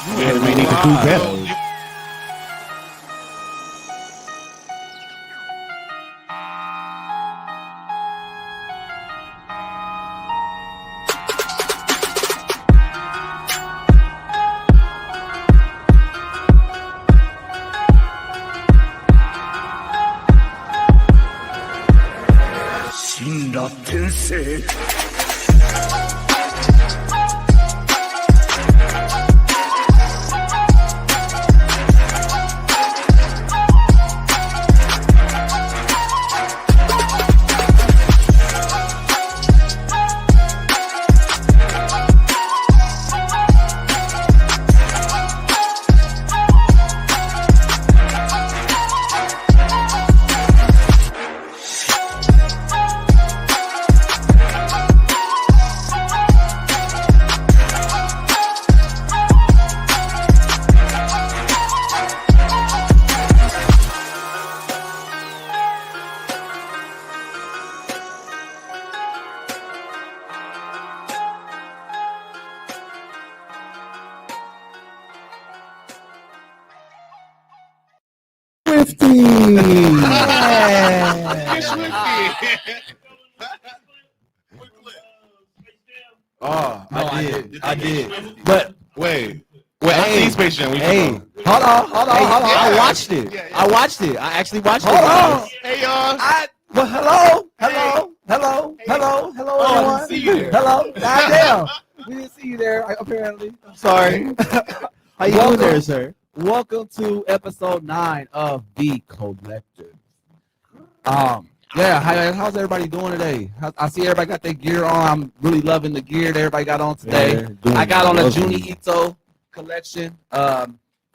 Anime need to do better. Oh, no, I did. But wait, I see Space Jam. Hey, hold on. I watched it. I actually watched it. Hold on. Hey, y'all. Hello, everyone. See you there. Hello. Goddamn. We didn't see you there, apparently. I'm sorry. How you doing there, sir? Welcome to episode 9 of The Collective. How's everybody doing today? I see everybody got their gear on. I'm really loving the gear that everybody got on today. I got on a Juni Ito collection. For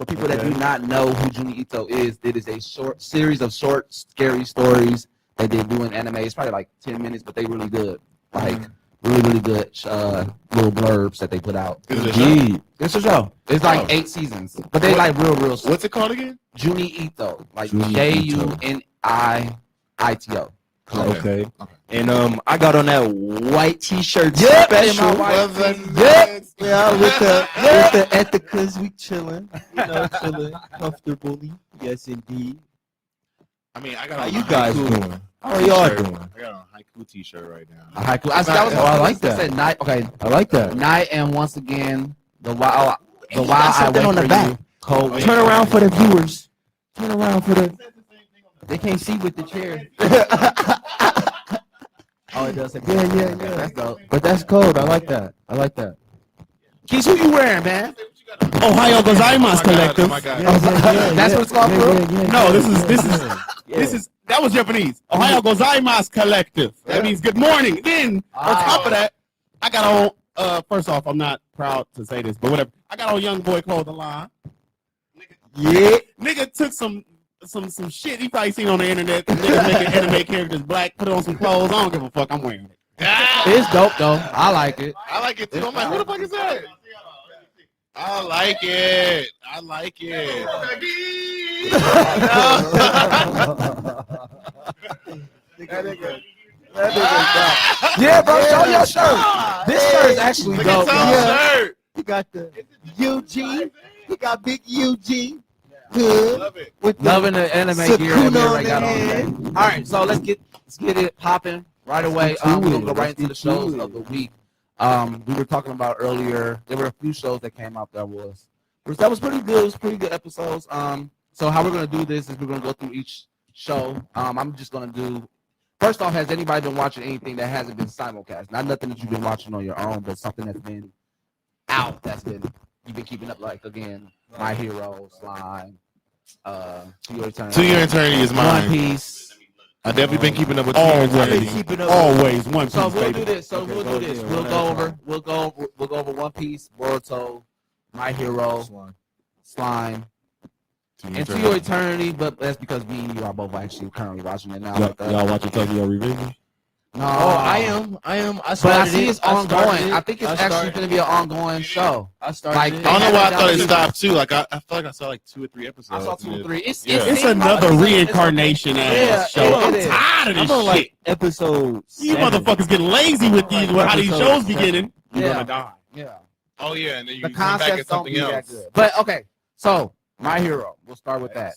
people that do not know who Juni Ito is, it is a short series of short, scary stories that they do in anime. It's probably like 10 minutes, but they really good. Like, really good little blurbs that they put out. It's a show. It's like 8 seasons, but they like real. What's it called again? Juni Ito, like JUNIITO. Okay. And I got on that white T-shirt special. With the ethicas, we chilling, chilling comfortably. Yes, indeed. I mean, I got. How you guys doing? How are y'all doing? I got a haiku T-shirt right now. A haiku. I like that. I said night. Okay, I like that. Night, and once again, the while I wait on the for back. you. Cold. Turn around for the viewers. Turn around for the. They can't see with the chair. Oh, it does. Yeah. That's dope. But that's cold. I like that. Keith, who you wearing, man? Ohio Gozaimasu Collective. That's what it's called, bro? No, this is that was Japanese. Ohio Gozaimasu Collective. That means good morning. Then on top of that, I got on. First off, I'm not proud to say this, but whatever. I got on young boy clothing line. Nigga took some shit he probably seen on the internet. Nigga making anime characters black. Put on some clothes. I don't give a fuck. I'm wearing it. It's dope though. I like it. I like it too. I'm like, who the fuck is that? I like it. Yeah, bro. Show your shirt. This shirt is actually dope. Shirt. You got the UG. You got big UG. Good. Love it. Loving the anime gear that everybody got on today. All right, so let's get it popping right away. We're gonna go right into the shows of the week. We were talking about earlier. There were a few shows that came out that was pretty good. It was pretty good episodes. So how we're gonna do this is we're gonna go through each show. I'm just gonna do. First off, has anybody been watching anything that hasn't been simulcast? Not nothing that you've been watching on your own, but something that's been out you've been keeping up, like again, My Hero, Slime, To Your Eternity. To Your Eternity is mine. One Piece. I've definitely been keeping up with Always. Always. One Piece. So we'll baby. do this. We'll go over One Piece, Boruto, My Hero, Slime, and To Your Eternity. But that's because me and you are both actually currently watching it now. Y'all watching Tokyo Revenge? No, I am. But I see it's ongoing. I think it's actually going to be an ongoing show. I started. I don't know why I thought it stopped too. Like I feel like I saw like 2 or 3 episodes. I saw 2 or 3. It's another reincarnation ass show. I'm tired of this shit. Like episode 7. You motherfuckers get lazy with how these shows beginning. You're gonna die. Yeah. Oh yeah, and then you The come back concepts at don't something be that else. good. But okay, so My Hero. We'll start with that.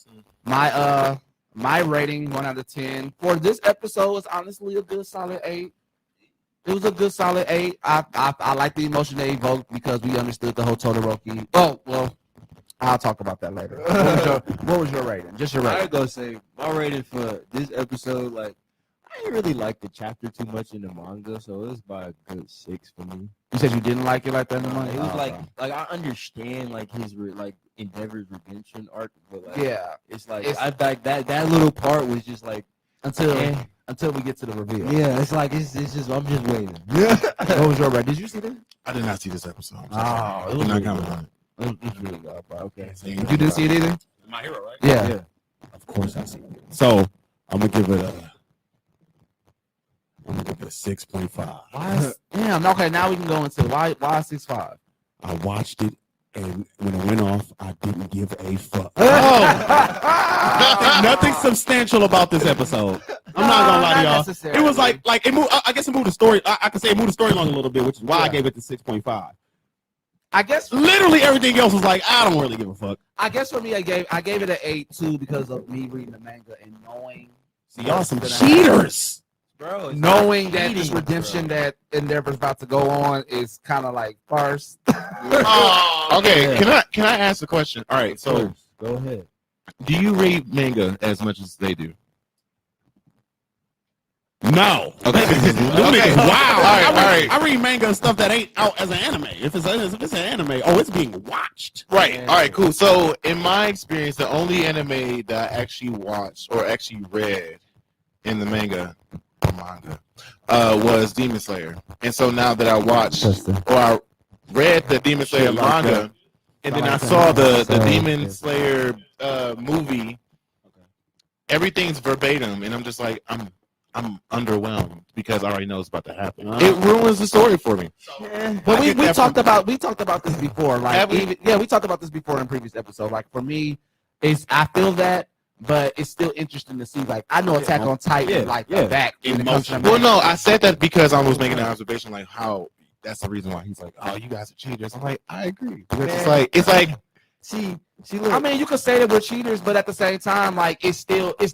My rating 1 out of 10 for this episode is honestly a good solid 8. It was a good solid 8. I like the emotion they evoked because we understood the whole Todoroki. Oh well, I'll talk about that later. What was your rating? Just your I rating. ain't gonna say my rating for this episode. Like, I didn't really like the chapter too much in the manga, so it was by a good 6 for me. You said you didn't like it like that in the manga. It was okay. like I understand like his Endeavor's redemption arc, but like Yeah, it's like It's- I like that little part was just like until we get to the reveal. yeah, it's like it's just I'm just waiting. Yeah. What was your rating? Did you see that? I did not see this episode. Oh, it I'm was not really coming good. on it. It's really good, bro. Okay. You You didn't see it either? My Hero, right? Yeah. Of course I see it. So I'm gonna give it a 6.5. Why? Damn. Okay, now we can go into why 6.5. I watched it, and when it went off, I didn't give a fuck. Nothing substantial about this episode. I'm not gonna lie to y'all. It was like it moved. I guess it moved the story. I could say it moved the story along a little bit, which is why I gave it the 6.5. I guess Literally everything else was like, I don't really give a fuck. I guess for me, I gave it an 8 too because of me reading the manga and knowing. See, y'all some That- cheaters. Bro, Knowing that this cheating, redemption that Endeavor's about to go on is kind of like farce. Okay, can I ask a question? All right, so go ahead. do you read manga as much as they do? No. Okay. Okay. Wow. All right. I read manga and stuff that ain't out as an anime. If it's an anime, it's being watched. Right. All right. Cool. So, in my experience, the only anime that I actually watched or actually read in the manga was Demon Slayer. And so now that I watched or I read the Demon Slayer manga, and then I saw the Demon Slayer movie, everything's verbatim, and I'm just like I'm underwhelmed because I already know it's about to happen. It ruins the story for me. But we talked about this before. Like we talked about this before in previous episode. Like for me, I feel that, but it's still interesting to see. Like I know Attack on Titan, back in emotion. Well, no, I said that because I was making an observation, like how that's the reason why he's like, oh, you guys are cheaters. I'm like, I agree. Because it's like. See, look. I mean, you could say that we're cheaters, but at the same time, like it's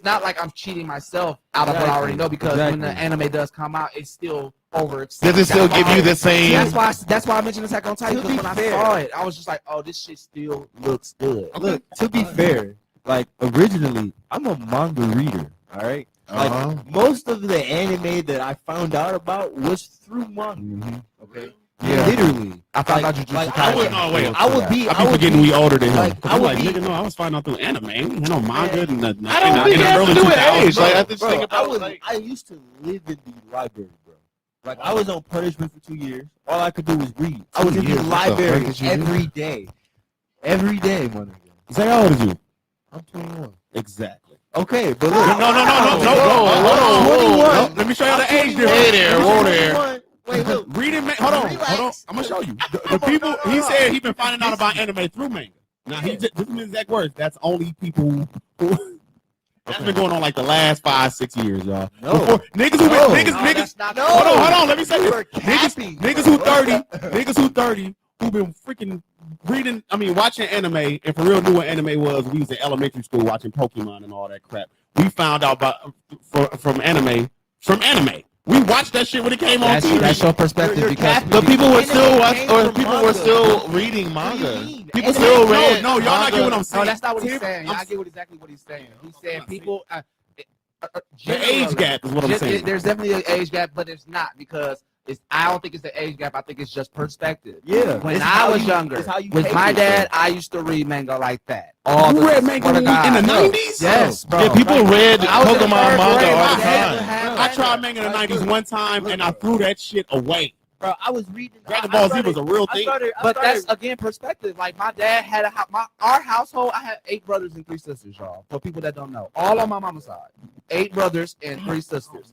not like I'm cheating myself out of what I already know because when the anime does come out, it's still over. Does it still give you the same? That's why I mentioned Attack on Titan because when I saw it, I was just like, oh, this shit still looks good. Look, to be fair, like originally, I'm a manga reader. All right, like most of the anime that I found out about was through manga. Okay. Yeah, literally. I found out you just I would be forgetting we older than him. Like, I was like, nigga, no, I was finding out through anime. I know manga in the I don't think it has to do with age. Like, I just think about I used to live in the library, bro. Like, I was on punishment for 2 years. All I could do was read. I was in the library every day. Every day, my nigga. Say, how old are you? I'm 21. Exactly. Okay, but look. No. Hold on. Let me show you the age difference. Hey there, whoa there. Wait, look. Reading, hold on. I'm gonna show you. The people he said he been finding out about anime through manga. Now this is his exact words. That's only people who. That's been going on like the last 5-6 years, y'all. No. Before, niggas. No. Hold on. Let me say You this. are capping. Niggas who 30, who been freaking watching anime, and for real knew what anime was. We was in elementary school watching Pokemon and all that crap. We found out about from anime. We watched that shit when it came on TV. That's your perspective because But people were still Anime were still manga. reading manga. mean? People Anime- still read. No, y'all not getting what I'm no, saying. that's not what he's Tim, saying. I'm I get exactly what he's saying. He's saying people. The age gap is what I'm saying. There's definitely an age gap, but it's not because I don't think it's the age gap. I think it's just perspective. Yeah. When It's I how was you- younger, it's how you with take my it, dad, bro. I used to read manga like that. You read manga in the 90s? Yes, bro. Yeah, people read I was in Pokemon third manga grade. all My the dad time. had I tried manga in the 90s one time, and I threw that shit away. Bro, I was reading. Dragon Ball Z was a real thing. But that's again perspective. Like my dad had our household. I had 8 brothers and 3 sisters, y'all. For people that don't know, all on my mama's side, 8 brothers and 3 sisters.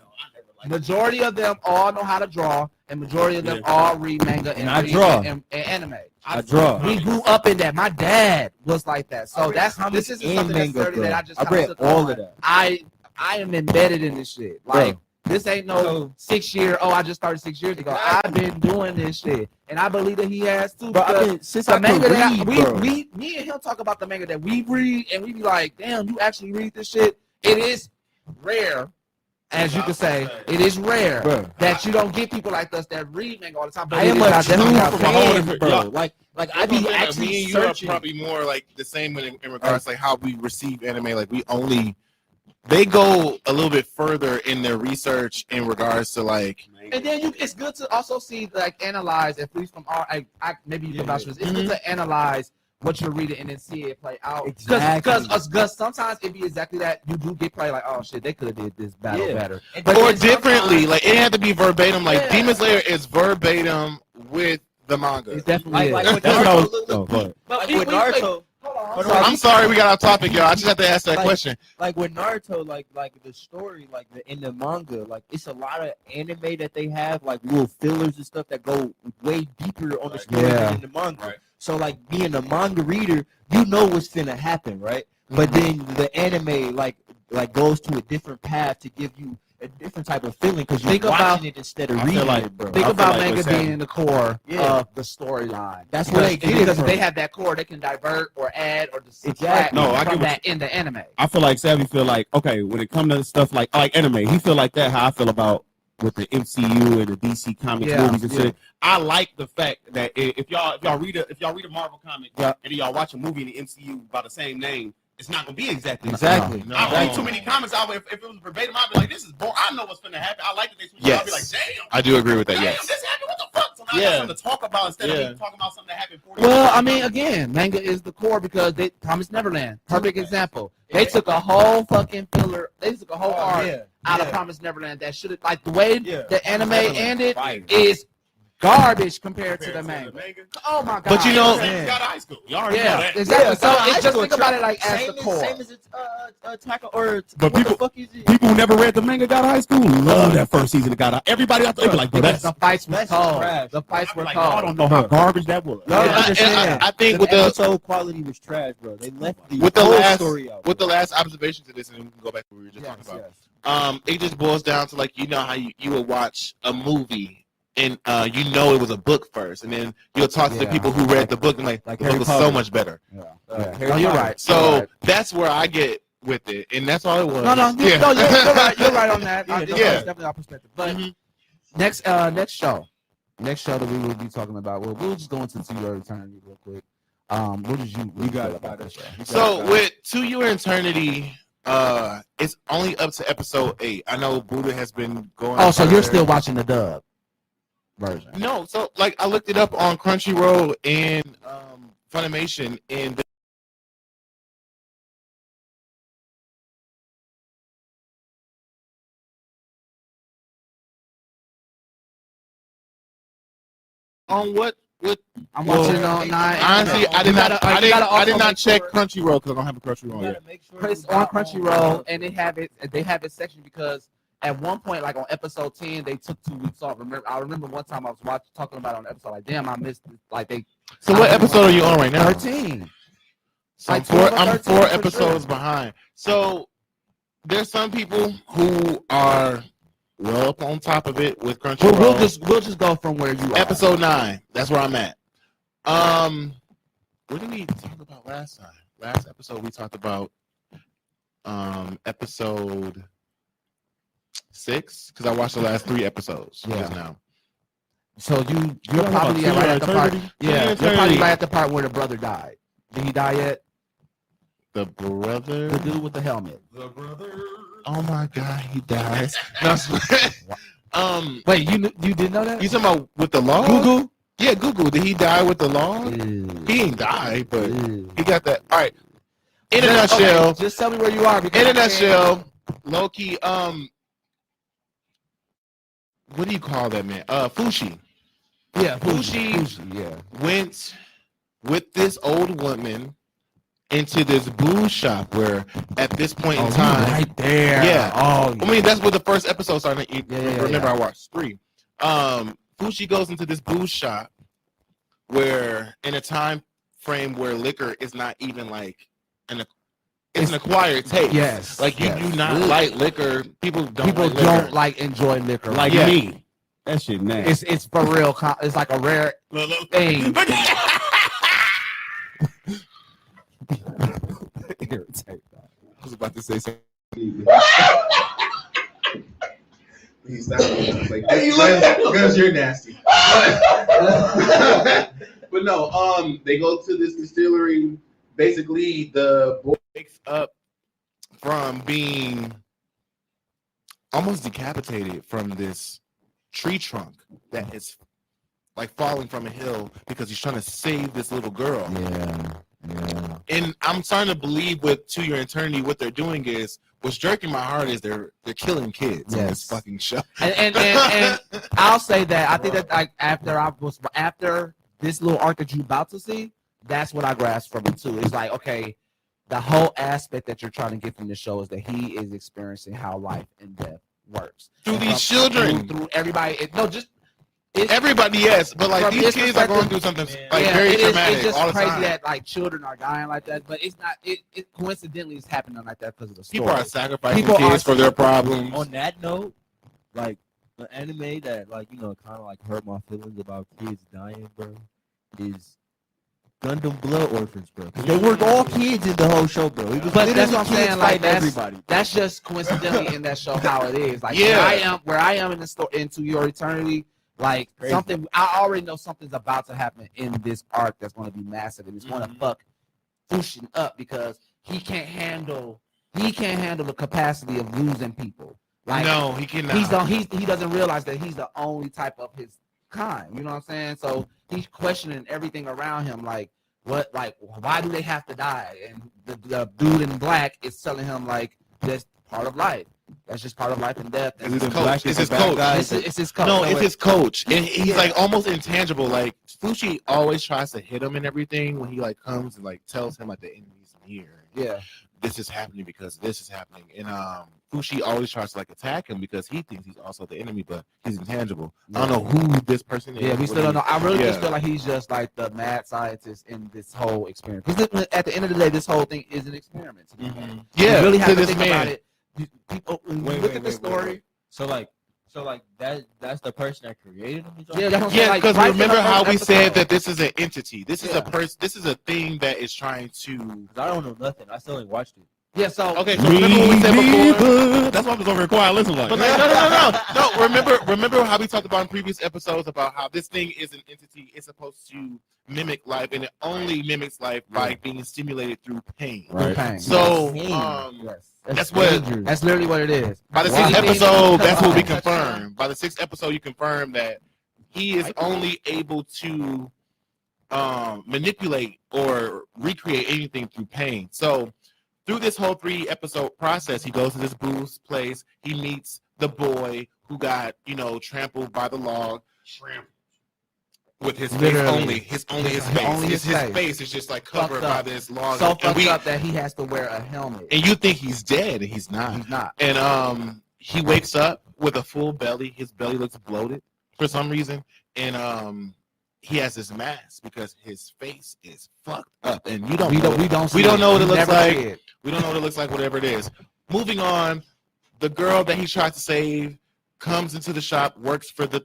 Majority of them all know how to draw, and majority of them all read manga and I read draw. and anime. I draw. We grew up in that. My dad was like that. So this isn't something that's manga, sturdy bro. that I just I kinda read took all on. of that. I am embedded in this shit. Like This ain't no 6 year. Oh, I just started 6 years ago. I've been doing this shit, and I believe that he has too. Bro, Because I mean, since the I manga can that read, me and him talk about the manga that we read, and we be like, damn, you actually read this shit. It is rare. As you can say, it is rare that you don't get people like us that read manga all the time. But I am a true from a whole fan, different- bro. Like I be Me actually and you are searching. probably more like the same in regards to like how we receive anime. Like they go a little bit further in their research in regards to like. And then it's good to also see, like, analyze, at least from our, maybe you can vouch for this. It's good to analyze what you're reading and then see it play out. Exactly. Because sometimes it be exactly that. You do get play like, oh shit, they could have did this battle better. Or differently, like it had to be verbatim. Like Demon Slayer is verbatim with the manga. It definitely is. Like with Naruto, with Naruto. I'm sorry, we got off topic, y'all. I just have to ask that question. Like with Naruto, like the story, like in the manga, like it's a lot of anime that they have, like little fillers and stuff that go way deeper on the story than in the manga. Right. So like being a manga reader, you know what's finna happen, right? But then the anime like goes to a different path to give you a different type of feeling because you're watching it instead of reading it, bro. Think about manga being the core of the storyline. That's where they get it because from. If they have that core, they can divert or add or subtract from that in the anime. I feel like Savvy feel like, okay, when it comes to stuff like anime, he feel like that how I feel about with the MCU and the DC Comics movies and shit. I like the fact that if y'all read a Marvel comic and then y'all watch a movie in the MCU by the same name, it's not gonna be exactly. No. I read too many comics. If it was verbatim, I'd be like, "This is boring." I know what's gonna happen. I like that they switch. I'll be like, "Damn." I do agree with that. Damn, Yes. this happened. What the fuck? So now I got something to talk about instead of me talking about something that happened 40 Well, years I mean, again, manga is the core because they Promised Neverland. Perfect example. They took a whole fucking filler. They took a whole arc out of Promised Neverland that should have, like, the way the anime ended is garbage compared to the manga. Oh my god! But you know, got high school. Y'all already know that. Exactly. So it's just think about it like as the core. Same as Attack or But what the fuck is it? people who never read the manga got high school love that first season of God. Everybody out there be like, bro, that's the fights were cold. The fights were like, cold. I don't know how garbage that was. I think with the episode quality was trash, bro. They left the story out. With the last observation to this, and then we can go back to what we were just talking about. It just boils down to like how you would watch a movie. And it was a book first, and then you'll talk to the people who read the book and like the book was so much better. You're right. So that's where I get with it, and that's all it was. No, you're right. You're right on that. That's definitely our perspective. But next show that we will be talking about. We'll just go into 2 Year Eternity real quick. What did you got about that show? So with 2 Year Eternity, it's only up to episode 8. I know Buddha has been going. Oh, so you're still watching the dub version? No, so like I looked it up on Crunchyroll and Funimation, and on what I'm watching it on 9. Honestly, I did not check Crunchyroll because I don't have a Crunchyroll yet. It's on Crunchyroll, and they have it section because at one point, like on episode 10, they took 2 weeks off. I remember one time I was talking about it on the episode, like, damn, I missed it. Like they. So what episode are you on right now? 13. So Like I'm 4 episodes behind. So there's some people who are well up on top of it with Crunchyroll. We'll just go from where you are. Episode 9. That's where I'm at. What did we talk about last time? Last episode we talked about episode 6 because I watched the last 3 episodes just now. So you're probably right at the part. Yeah, you're probably right at the part where the brother died. Did he die yet? The brother, the dude with the helmet. The brother. Oh my god, he dies. Wait, you didn't know that? You talking about with the log? Gugu? Yeah, Gugu. Did he die with the log? He ain't die, but he got that. All right. In a nutshell, just tell me where you are. In a nutshell, Loki. What do you call that man? Fushi. Yeah, Fushi. Yeah, went with this old woman into this booze shop where, at this point in time, right there. Yeah. Oh, I mean, that's where the first episode started. Remember, I watched 3. Fushi goes into this booze shop where, in a time frame where liquor is not even like it's an acquired taste. Yes, like you do not like liquor. People don't enjoy liquor like me. That shit nasty. It's for real. It's like a rare thing. I was about to say something. Please stop. Like, because you're nasty. But no, they go to this distillery. Basically, the boy Wakes up from being almost decapitated from this tree trunk that is like falling from a hill because he's trying to save this little girl. Yeah. And I'm starting to believe with To Your Eternity, what they're doing is what's jerking my heart is they're killing kids in this fucking show. And I'll say that I think that like after this little arc that you're about to see, that's what I grasped from it too. It's like, okay, the whole aspect that you're trying to get from the show is that he is experiencing how life and death works Through these children. Through everybody. Everybody, yes, but like these kids are going through something like very traumatic. It's just all the crazy time. that like children are dying like that, but it's not. It coincidentally is happening like that because of the story. People are sacrificing kids for their problems. On that note, like the anime that like kind of like hurt my feelings about kids dying, bro, is Gundam Blood Orphans, bro. Because they were all kids in the whole show, bro. It was but that's literally what I'm kids saying. Like fighting everybody. that's just coincidentally in that show how it is. Like where I am in the story into Your Eternity. Like crazy. Something, I already know something's about to happen in this arc that's going to be massive, and it's going to fuck Fushin up because he can't handle the capacity of losing people. Like, no, he cannot. He doesn't realize that he's the only type of his kind. You know what I'm saying? So he's questioning everything around him. Like why do they have to die? And the dude in black is telling him like that's part of life. That's just part of life and death. It's his coach. It's his coach. It's his coach. No, it's his coach. And he's like almost intangible. Like Fushi always tries to hit him and everything when he like comes and like tells him like the enemy's near. Yeah. This is happening because this is happening. And Fushi always tries to like attack him because he thinks he's also the enemy, but he's intangible. I don't know who this person is. Yeah, we still don't know. I really just feel like he's just like the mad scientist in this whole experiment. Because at the end of the day, this whole thing is an experiment. Mm-hmm. Yeah, you really have to this think man. about it. People, when you look at the story. So like that's the person that created him. Yeah, because remember how we said that this is an entity. This is a person. This is a thing that is trying to. I don't know nothing. I still ain't watched it. Yeah. So okay. So remember what we said before. That's why I was over here quiet. Listen, like. But no. Remember how we talked about in previous episodes about how this thing is an entity. It's supposed to mimic life, and it only mimics life by being stimulated through pain. Right. Pain. So that's literally what it is. By the sixth episode, that's what we confirmed. By the sixth episode, you confirm that he is only able to manipulate or recreate anything through pain. So through this whole 3-episode process, he goes to this boo's place. He meets the boy who got trampled by the log. With his face only, his face. His face is just like covered by this log. So fucked up that he has to wear a helmet. And you think he's dead, and he's not. He's not. And he wakes up with a full belly. His belly looks bloated for some reason, and he has this mask because his face is fucked up. And we don't know what it looks like. We don't know what it looks like. Whatever it is. Moving on, the girl that he tries to save comes into the shop, works for the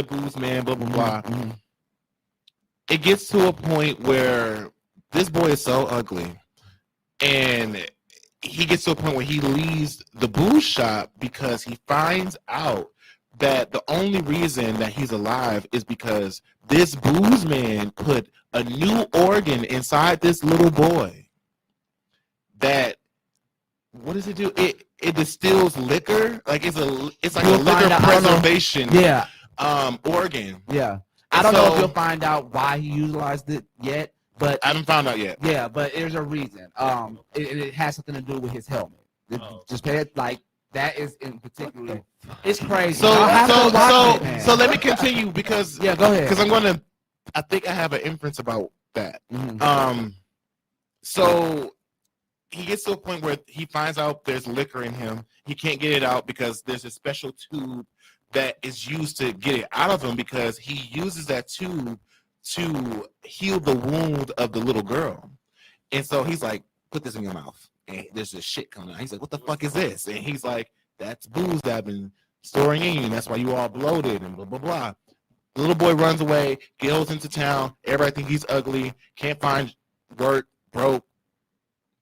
booze man, blah, blah, blah. Mm-hmm. It gets to a point where this boy is so ugly, and he gets to a point where he leaves the booze shop because he finds out that the only reason that he's alive is because this booze man put a new organ inside this little boy that, what does it do? It distills liquor. Like it's like a liquor preservation organ. Yeah. I don't know if you'll find out why he utilized it yet, but I haven't found out yet. Yeah, but there's a reason. It has something to do with his helmet. Just pay it like that is in particular. It's crazy. So let me continue because go ahead. Because I think I have an inference about that. Mm-hmm. So he gets to a point where he finds out there's liquor in him. He can't get it out because there's a special tube that is used to get it out of him because he uses that tube to heal the wound of the little girl. And so he's like, put this in your mouth. And there's this shit coming out. He's like, what the fuck is this? And he's like, that's booze that I've been storing in you. And that's why you all bloated and blah, blah, blah. The little boy runs away, goes into town. Everybody thinks he's ugly, can't find work, broke,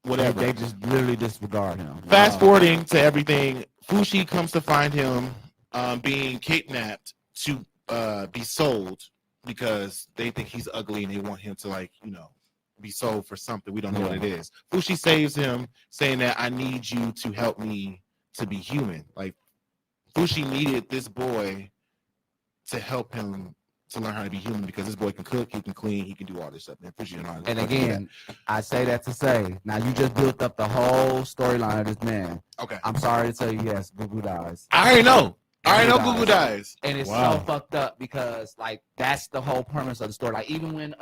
whatever. They just literally disregard him. Fast forwarding to everything, Fushi comes to find him being kidnapped to be sold because they think he's ugly and they want him to, like, you know, be sold for something. We don't know what it is. Fushi saves him, saying that I need you to help me to be human. Like, Fushi needed this boy to help him to learn how to be human because this boy can cook, he can clean, he can do all this stuff. And again, I say that to say, now you just built up the whole storyline of this man. Okay. I'm sorry to tell you, yes, Gugu dies. I already know. Gugu dies. And it's so fucked up because, like, that's the whole premise of the story. Like, even when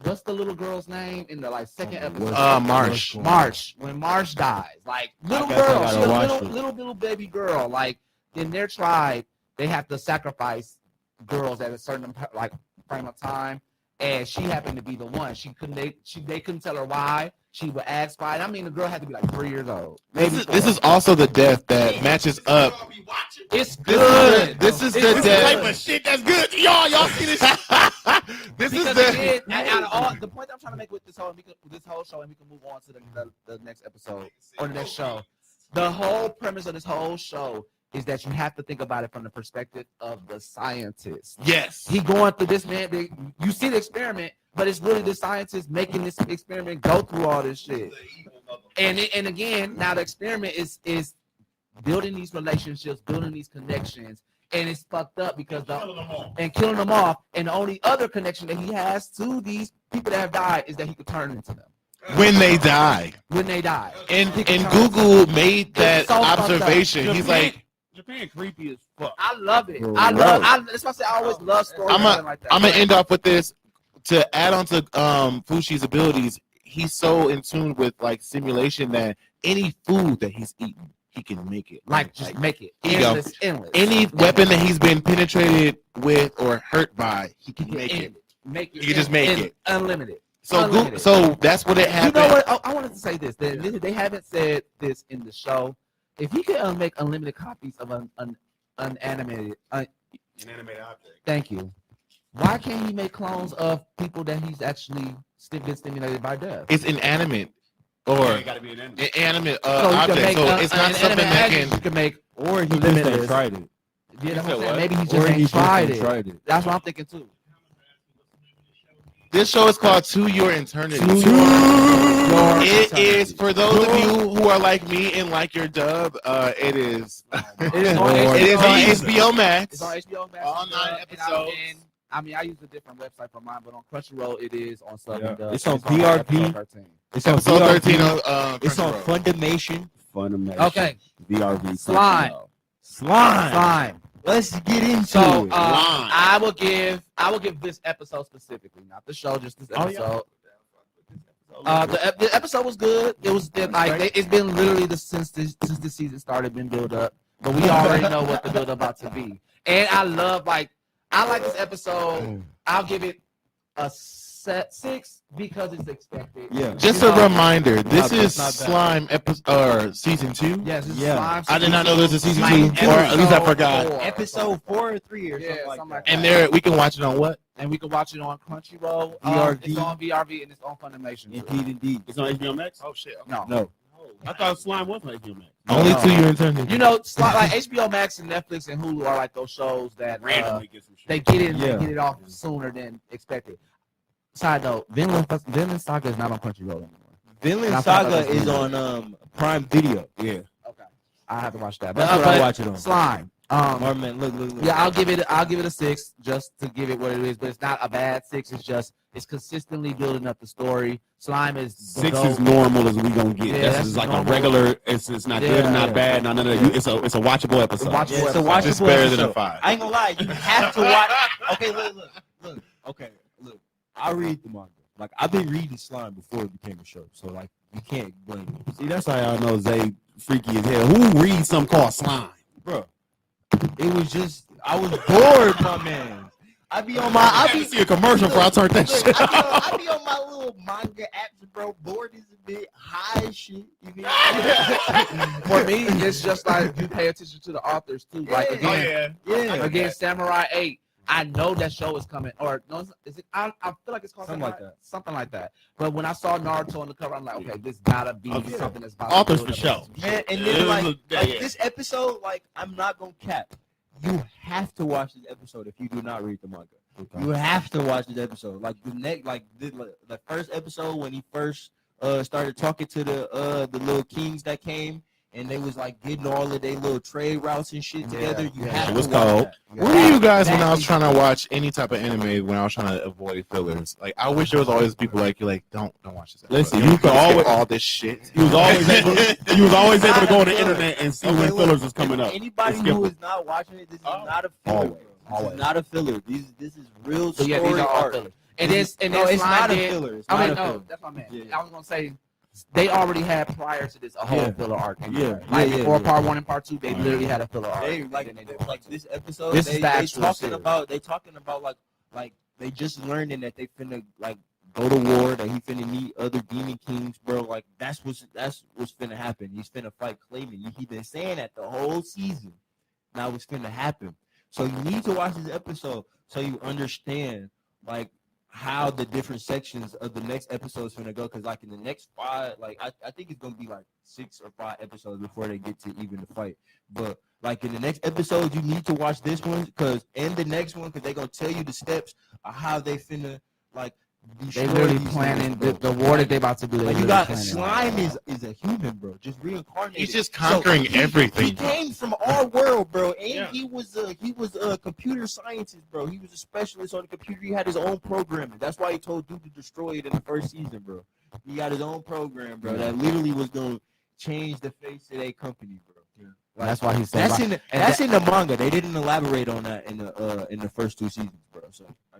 what's the little girl's name in the second episode? Marsh. Marsh. When Marsh dies, like, little girl, she's a little baby girl. Like, in their tribe, they have to sacrifice girls at a certain frame of time, and she happened to be the one. They couldn't tell her why. She would ask why. I mean, the girl had to be like 3 years old. This is also the death that matches up. It's good. This is the This death. type of shit that's good. Y'all see this? This is Because again, out of all the point I'm trying to make with this whole show, and we can move on to the next episode or the next show. The whole premise of this whole show is that you have to think about it from the perspective of the scientist. Yes. He going through this, man. You see the experiment, but it's really the scientist making this experiment go through all this shit. And again, now the experiment is building these relationships, building these connections, and it's fucked up because killing them off. And the only other connection that he has to these people that have died is that he could turn into them. When they die. And Google made that observation. He's like, Japan creepy as fuck. I love it. That's why I say I always love stories like that. I'm gonna end off with this to add on to Fushi's abilities. He's so in tune with like simulation that any food that he's eating, he can make it. Make it. Endless. Endless. Any weapon that he's been penetrated with or hurt by, he can make it. He can just make it. Unlimited. So that's what it happened. You know what? I wanted to say this. They haven't said this in the show. If he could make unlimited copies of an animated object. Thank you. Why can't he make clones of people that he's actually been stimulated by death? It's inanimate or inanimate object. So it's not something that you can make. Or he just ain't tried it. Yeah, that's what I'm saying. Maybe he just ain't tried it. That's what I'm thinking too. This show is called To Your Eternity. It is for those of you who are like me and like your dub. It is on HBO Max. It's on HBO Max. All 9 episodes. I mean, I use a different website for mine, but on Crunchyroll, it is on sub and dub. It's on VRV. It's on episode 13. It's on Fundamation. Okay. VRV. Slime. Let's get into it. I will give this episode specifically, not the show, just this episode. The episode was good. It was it's been literally since the season started, been built up, but we already know what the build up about to be. And I like this episode. I'll give it a 6 because it's expected. Yeah. Just a reminder, this is Slime season 2. Yes, this is Slime. I did not know there's a season 2, or at least I forgot. Episode 4 or 3 or something like that. And there we can watch it on what? And we can watch it on Crunchyroll. VRV. It's on VRV and it's on Funimation. Indeed. It's on HBO Max? Oh shit. No. I thought Slime was on HBO Max. Only To Your Eternity. You know, like HBO Max and Netflix and Hulu are like those shows that Randomly get some shit. they get it off sooner than expected. Side note, Vinland Saga is not on Crunchyroll anymore. Vinland Saga is on Prime Video. Yeah. Okay. I have to watch that. That's what I watch it on. Slime. Man, look. Yeah, I'll give it a 6 just to give it what it is, but it's not a bad 6. It's consistently building up the story. Slime is 6 is normal as we gonna get. Yeah, this is like normal. a regular. It's not good, not bad. No. It's a watchable episode. It's a watchable It's better than episode. a 5. I ain't gonna lie, you have to watch. Okay, look. Okay, look. I read the manga. Like I've been reading Slime before it became a show, so like you can't blame me. See, that's how y'all know Zay freaky as hell. Who reads something called Slime? Bro, it was just I was bored, my man. I be on my. I see a commercial before I turn that shit. I be on my little manga apps, bro. Board is a bit high as shit. You mean? For me, it's just like you pay attention to the authors too. Like again, yeah. Samurai 8. I know that show is coming, or no, is it? I feel like it's called Something like that. Something like that. But when I saw Naruto on the cover, I'm like, okay, this gotta be something that's about Authors to for show. Man, and then this episode, like I'm not gonna cap. You have to watch this episode if you do not read the manga. Okay. You have to watch this episode. Like the first episode when he first started talking to the little kings that came. And they was like getting all of their little trade routes and shit together. You have to watch that. Where were you guys when I was trying to watch any type of anime when I was trying to avoid fillers? Like I wish there was always people like you like don't watch this episode. Listen, you could always all this shit. You was always able to go on the internet and see when fillers was coming up. Anybody who is not watching it, this is not a filler. This is not a filler. This is real story art. And it's not a filler. I mean, no, that's what I meant. I was gonna say. They already had prior to this a whole filler arc. Before part 1 and part 2, they literally had a filler arc. They like this episode. This is the actual talking about like they just learning that they finna like go to war. That he finna meet other demon kings, bro. Like that's what's finna happen. He's finna fight Clayman. He been saying that the whole season. Now it's finna happen. So you need to watch this episode so you understand like how the different sections of the next episode is going to go, because like in the next 5, like I think it's going to be like 6 or 5 episodes before they get to even the fight. But like in the next episode, you need to watch this one and the next one, because they're going to tell you the steps of how they finna like. They literally planning the war that they about to do. Like you got slime is a human, bro, just reincarnated. He's just conquering everything. He came from our world, bro, and he was a computer scientist, bro. He was a specialist on the computer. He had his own programming. That's why he told dude to destroy it in the first season, bro. He got his own program, bro. That literally was gonna change the face of their company, bro. Like, that's why he said that's in the manga. They didn't elaborate on that in the first 2 seasons, bro. So I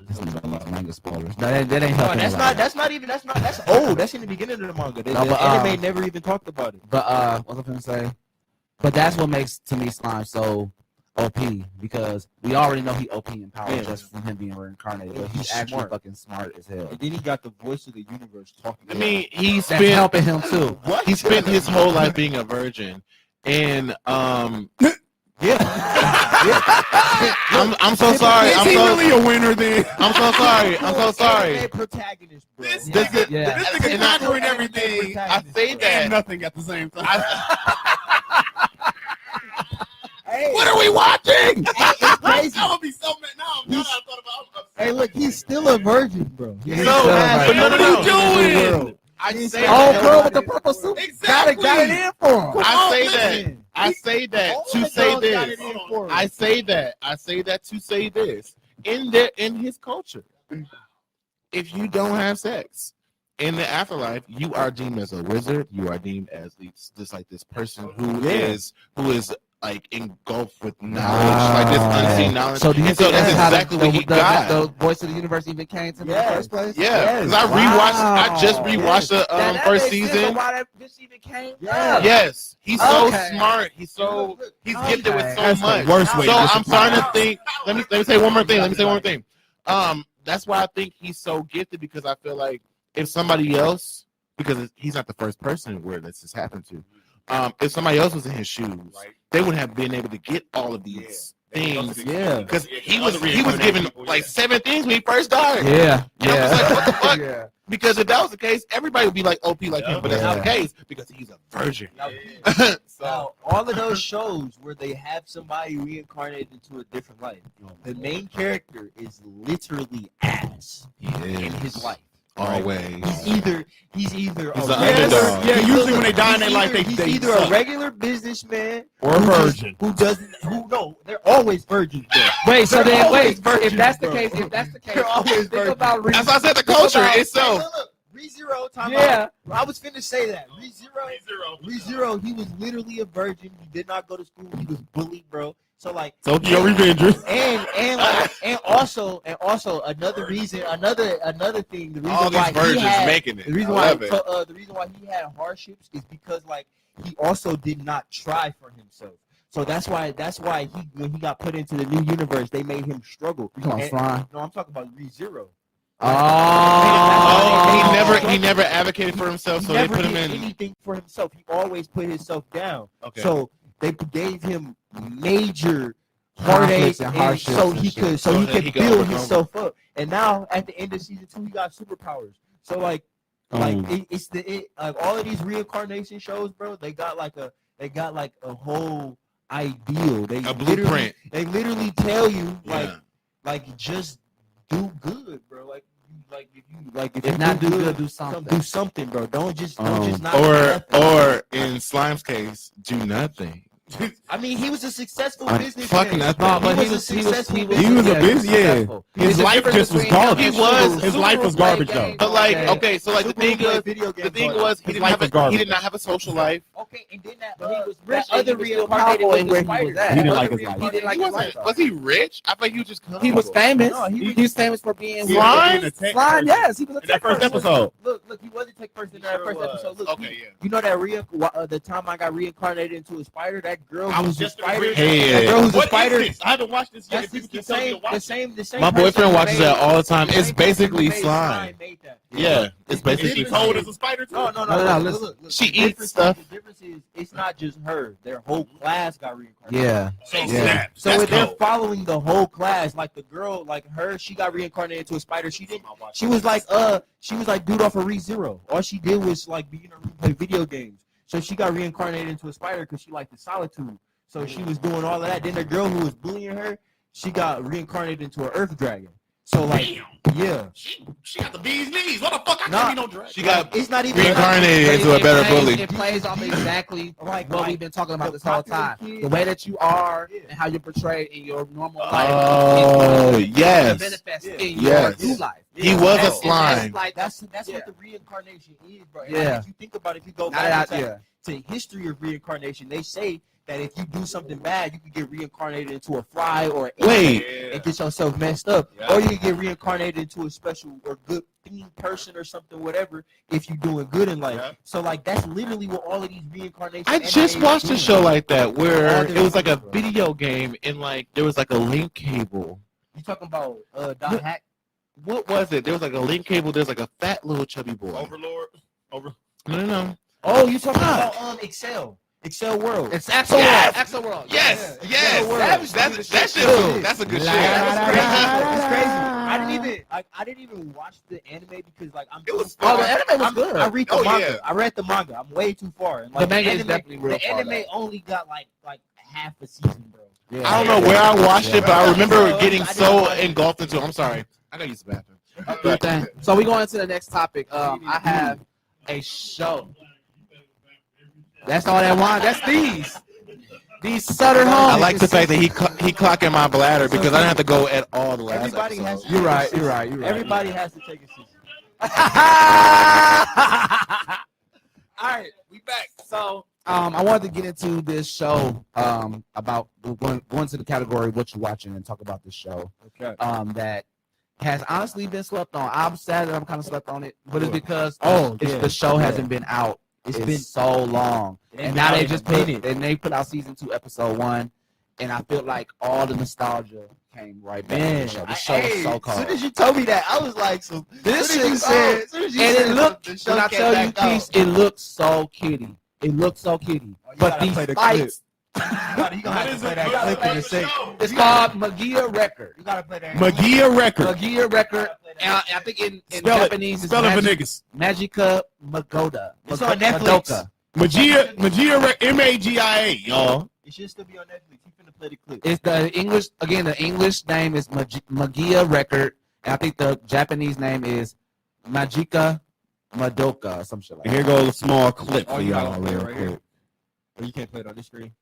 just manga spoilers. That ain't helping. That's old. That's in the beginning of the manga. The anime never even talked about it. But what was I gonna say? But that's what makes to me slime so OP, because we already know he OP in power just from him being reincarnated. But he's actually fucking smart as hell. And then he got the voice of the universe talking. I mean, he's helping him too. What? He spent his whole life being a virgin, and I'm so sorry. Is he really a winner then? I'm so sorry. Protagonist, bro. This nigga conquering everything. I say that and nothing at the same time. Hey, what are we watching? Hey, it's crazy. I would be so mad now. Hey, look, he's still a virgin, bro. But what are you doing? I say bro, with the purple suit. Exactly. Got it in for him. I say that to say this. I say that to say this. In his culture, if you don't have sex in the afterlife, you are deemed as a wizard. You are deemed as this person who is like engulfed with knowledge, like this unseen knowledge. So do you think that's exactly what he got? The voice of the universe even came to me in the first place? Yeah, because I just rewatched the first season. Why that bitch even came? Yes, he's so smart. He's gifted with so much. So I'm starting to think. Let me say one more thing. That's why I think he's so gifted, because I feel like if somebody else, because he's not the first person where this has happened to. If somebody else was in his shoes, they wouldn't have been able to get all of these things. Yeah, because he was given like 7 things when he first died. Yeah, and I was like, what the fuck? Yeah. Because if that was the case, everybody would be like OP like him, but that's not the case because he's a virgin. So all of those shows where they have somebody reincarnated into a different life, the main character is literally ass in his life. Always. He's either an underdog. Yeah, usually when they die in their life, he's they either suck. A regular businessman or a virgin they're always virgins. Wait, so then if that's the case, they're always virgins. That's why I said the culture itself. ReZero, I was finna say that. ReZero, he was literally a virgin. He did not go to school. He was bullied, bro. So like Tokyo Revengers. And also another reason, another thing, the reason all why these virgins he had, making it. The reason why he had hardships is because like he also did not try for himself. So that's why he when he got put into the new universe, they made him struggle. You talking Slime? No, I'm talking about ReZero. He never advocated for himself, so they never put him did in. anything for himself. He always put himself down. Okay. So they gave him major heartache and hardships so and he shit. could So he that could he could build overcome himself up. And now at the end of season 2, he got superpowers. So like all of these reincarnation shows, bro. They got like a whole ideal. A blueprint. They literally tell you Yeah. like just do good, bro. If If you not do good, good, do something. do something, bro. Don't just not do Or nothing. in Slime's case, do nothing. I mean, he was a successful I'm businessman. fucking nothing. No, but he was successful. He was a business. Yeah, his life just was garbage. He was. His life was garbage though. But like, Okay. okay, so like the thing was, he did not have a social life. Okay, and then That other reincarnated where he was at. He didn't like his life. He didn't like He his wasn't. life. Was he rich? I thought he was just. He was famous. No, he was famous for being Slime? Slime, yes, he was a In that first episode. Look, he wasn't tech person in that first episode. Look, Okay, yeah. you know that the time I got reincarnated into a spider, that girl I was who's a just spider. Hey, That girl who's a What spider. is this? I haven't watched this yet. That's People the keep telling me to watch same. it. The same. My person boyfriend who watches made- that all the time. the It's same person basically who made slime. made that. Yeah, it's basically. Is she cold as a spider too? No. Listen. Look, She the eats difference stuff. The difference is it's not just her. Their whole class got reincarnated. Yeah. They So, snap. so That's they're cold. following the whole class. Like the girl, like her, she got reincarnated into a spider. She was like dude off of ReZero. All she did was like be in her room play video games. So she got reincarnated into a spider because she liked the solitude. So she was doing all of that. Then the girl who was bullying her, she got reincarnated into an earth dragon. So like, yeah. She got the bee's knees. What the fuck? I Nah. can't be no dragon. She got It's not even reincarnated into a better bully. It plays on exactly Like what we've been talking about the this whole popular time. kid. The way that you are and how you're portrayed in your normal life. Oh, is yes. manifest Yeah. in Yes. your new life. He was a And slime. That's Yeah. what the reincarnation is, bro. And Yeah. like, if you think about it, if you go Now back that- to history of reincarnation, they say that if you do something bad, you can get reincarnated into a fly or an Wait. insect and get yourself messed up, Yeah. or you can get reincarnated into a special or good themed person or something, whatever. If you're doing good in life, Yeah. so like that's literally what all of these reincarnations. I just watched a show like that where All it was like a different, bro. video game and like there was like a link cable. You talking about Dot Hack? What was it? There was like a link cable. There's like a fat little chubby boy. Overlord. No. Oh, you talking about Excel World? It's Axel Yes. World. Axel World. Yes. Yeah. Yes. Savage That's dude, that shit. shit. That's a good shit. It's crazy. I didn't even watch the anime because like I'm. It was Oh, the fun. anime was good. I read the Oh, manga. yeah. I read the manga. I'm way too far. And, The manga is anime, definitely real The far, anime though. only got like half a season, bro. I don't know where I watched it, but I remember getting I didn't so watch it. engulfed into it. I'm sorry. I gotta use the bathroom. Good thing. So we going into the next topic. I have a show. That's all that wine. That's these Sutter homes. I like the fact that he clocking my bladder because I didn't have to go at all the last Everybody has. episode. You're right. Everybody has to take a season. All right, we back. So, I wanted to get into this show about going to the category what you're watching and talk about this show. Okay. That has honestly been slept on. I'm sad that I'm kind of slept on it, but it's because yeah. the show hasn't been out. It's been so long, and now they just put out season 2, episode 1, and I feel like all the nostalgia came right back to the show. The show was so As cold. soon as you told me that, I was like, so This soon as you is said, as soon as you and said it looked, the show when I came tell you, back out. Keith, it looks so kiddie. It looks so kiddie. Oh, you But gotta these play the fights, you gonna have to play that clip in a second. it's called Magia Record. You gotta play that. Magia record. Magia Record. And I think in Spell it. Japanese it's Spell it for niggas. Magica Magoda. It's on Netflix. Madoka. Magia record. MAGIA, y'all. It should still be on Netflix. You finna play the clip. It's the English, again, the English name is Magia Record. And I think the Japanese name is Magica Madoka or some shit like that. Here goes a small clip Oh, for you y'all gotta play it real right here. quick. Or you can't play it on this screen.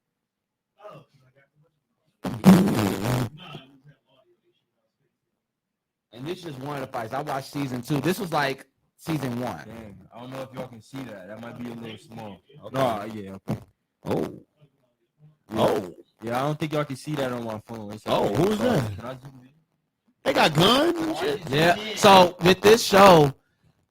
And this is one of the fights. I watched season 2. This was like season 1. Dang, I don't know if y'all can see that. That might be a little small. Oh, yeah. Okay. Oh. Oh. Yeah, I don't think y'all can see that on my phone. It's Oh, who is that? Can I zoom in? They got guns and shit. Yeah. So with this show,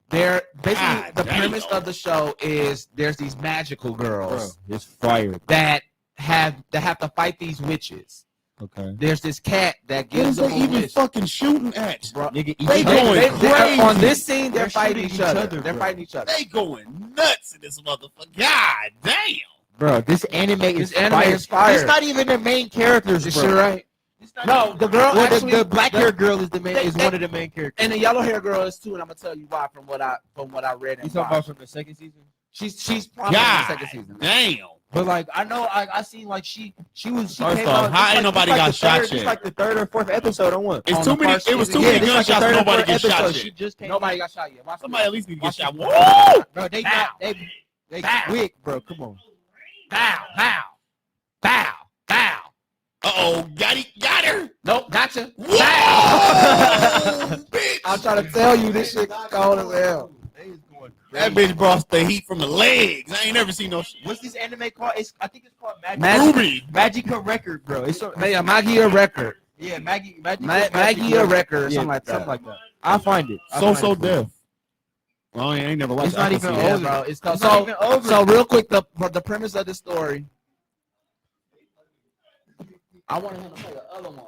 there basically God the damn. premise of the show is there's these magical girls Bro, it's fire. that have to fight these witches. Okay. There's this cat that What gives is them they a even wish. fucking shooting at? Bro, Nigga, They going crazy. on this scene, they're They're fighting shooting each each other. other, They're bro. fighting each other. They going nuts in this motherfucker. God damn. Bro, this anime is fire. fire. It's not even the main characters, You bro. sure right? No, the girl Well, actually, the black hair girl is one of the main characters. and the yellow hair girl is too. And I'm gonna tell you why from what I read. You talking about from the second season? She's probably in the second God season. damn. But like I know, I seen like she First came off, out. how it's ain't nobody it's got the shot third, yet? It's like the third or fourth episode on one. It's On too the many. first It was too season. many this like the gunshots. third or Nobody fourth gets shot episode. yet. She just came Nobody out. got shot yet. Watch Somebody this. at least need to get Watch shot. this. Woo! Bro, they Bow. they Bow. quick, bro. Come on. Bow, bow, bow, bow. Uh-oh, got her. Nope, gotcha. Whoa, Bow. bitch. I'm trying to tell you this shit cold as hell. That bitch brought the heat from the legs. I ain't never seen no shit. What's this anime called? I think it's called Ruby. Magica Record, bro. It's so, Yeah, Magia record. yeah, Magia Magia record or Yeah, something like that. Something like that. I'll find it. So deaf. Well, I ain't never watched It's it. not I can even see Yeah, it. over. bro. It's called, It's not even over. so real quick, the premise of the story. I wanted him to play the other one.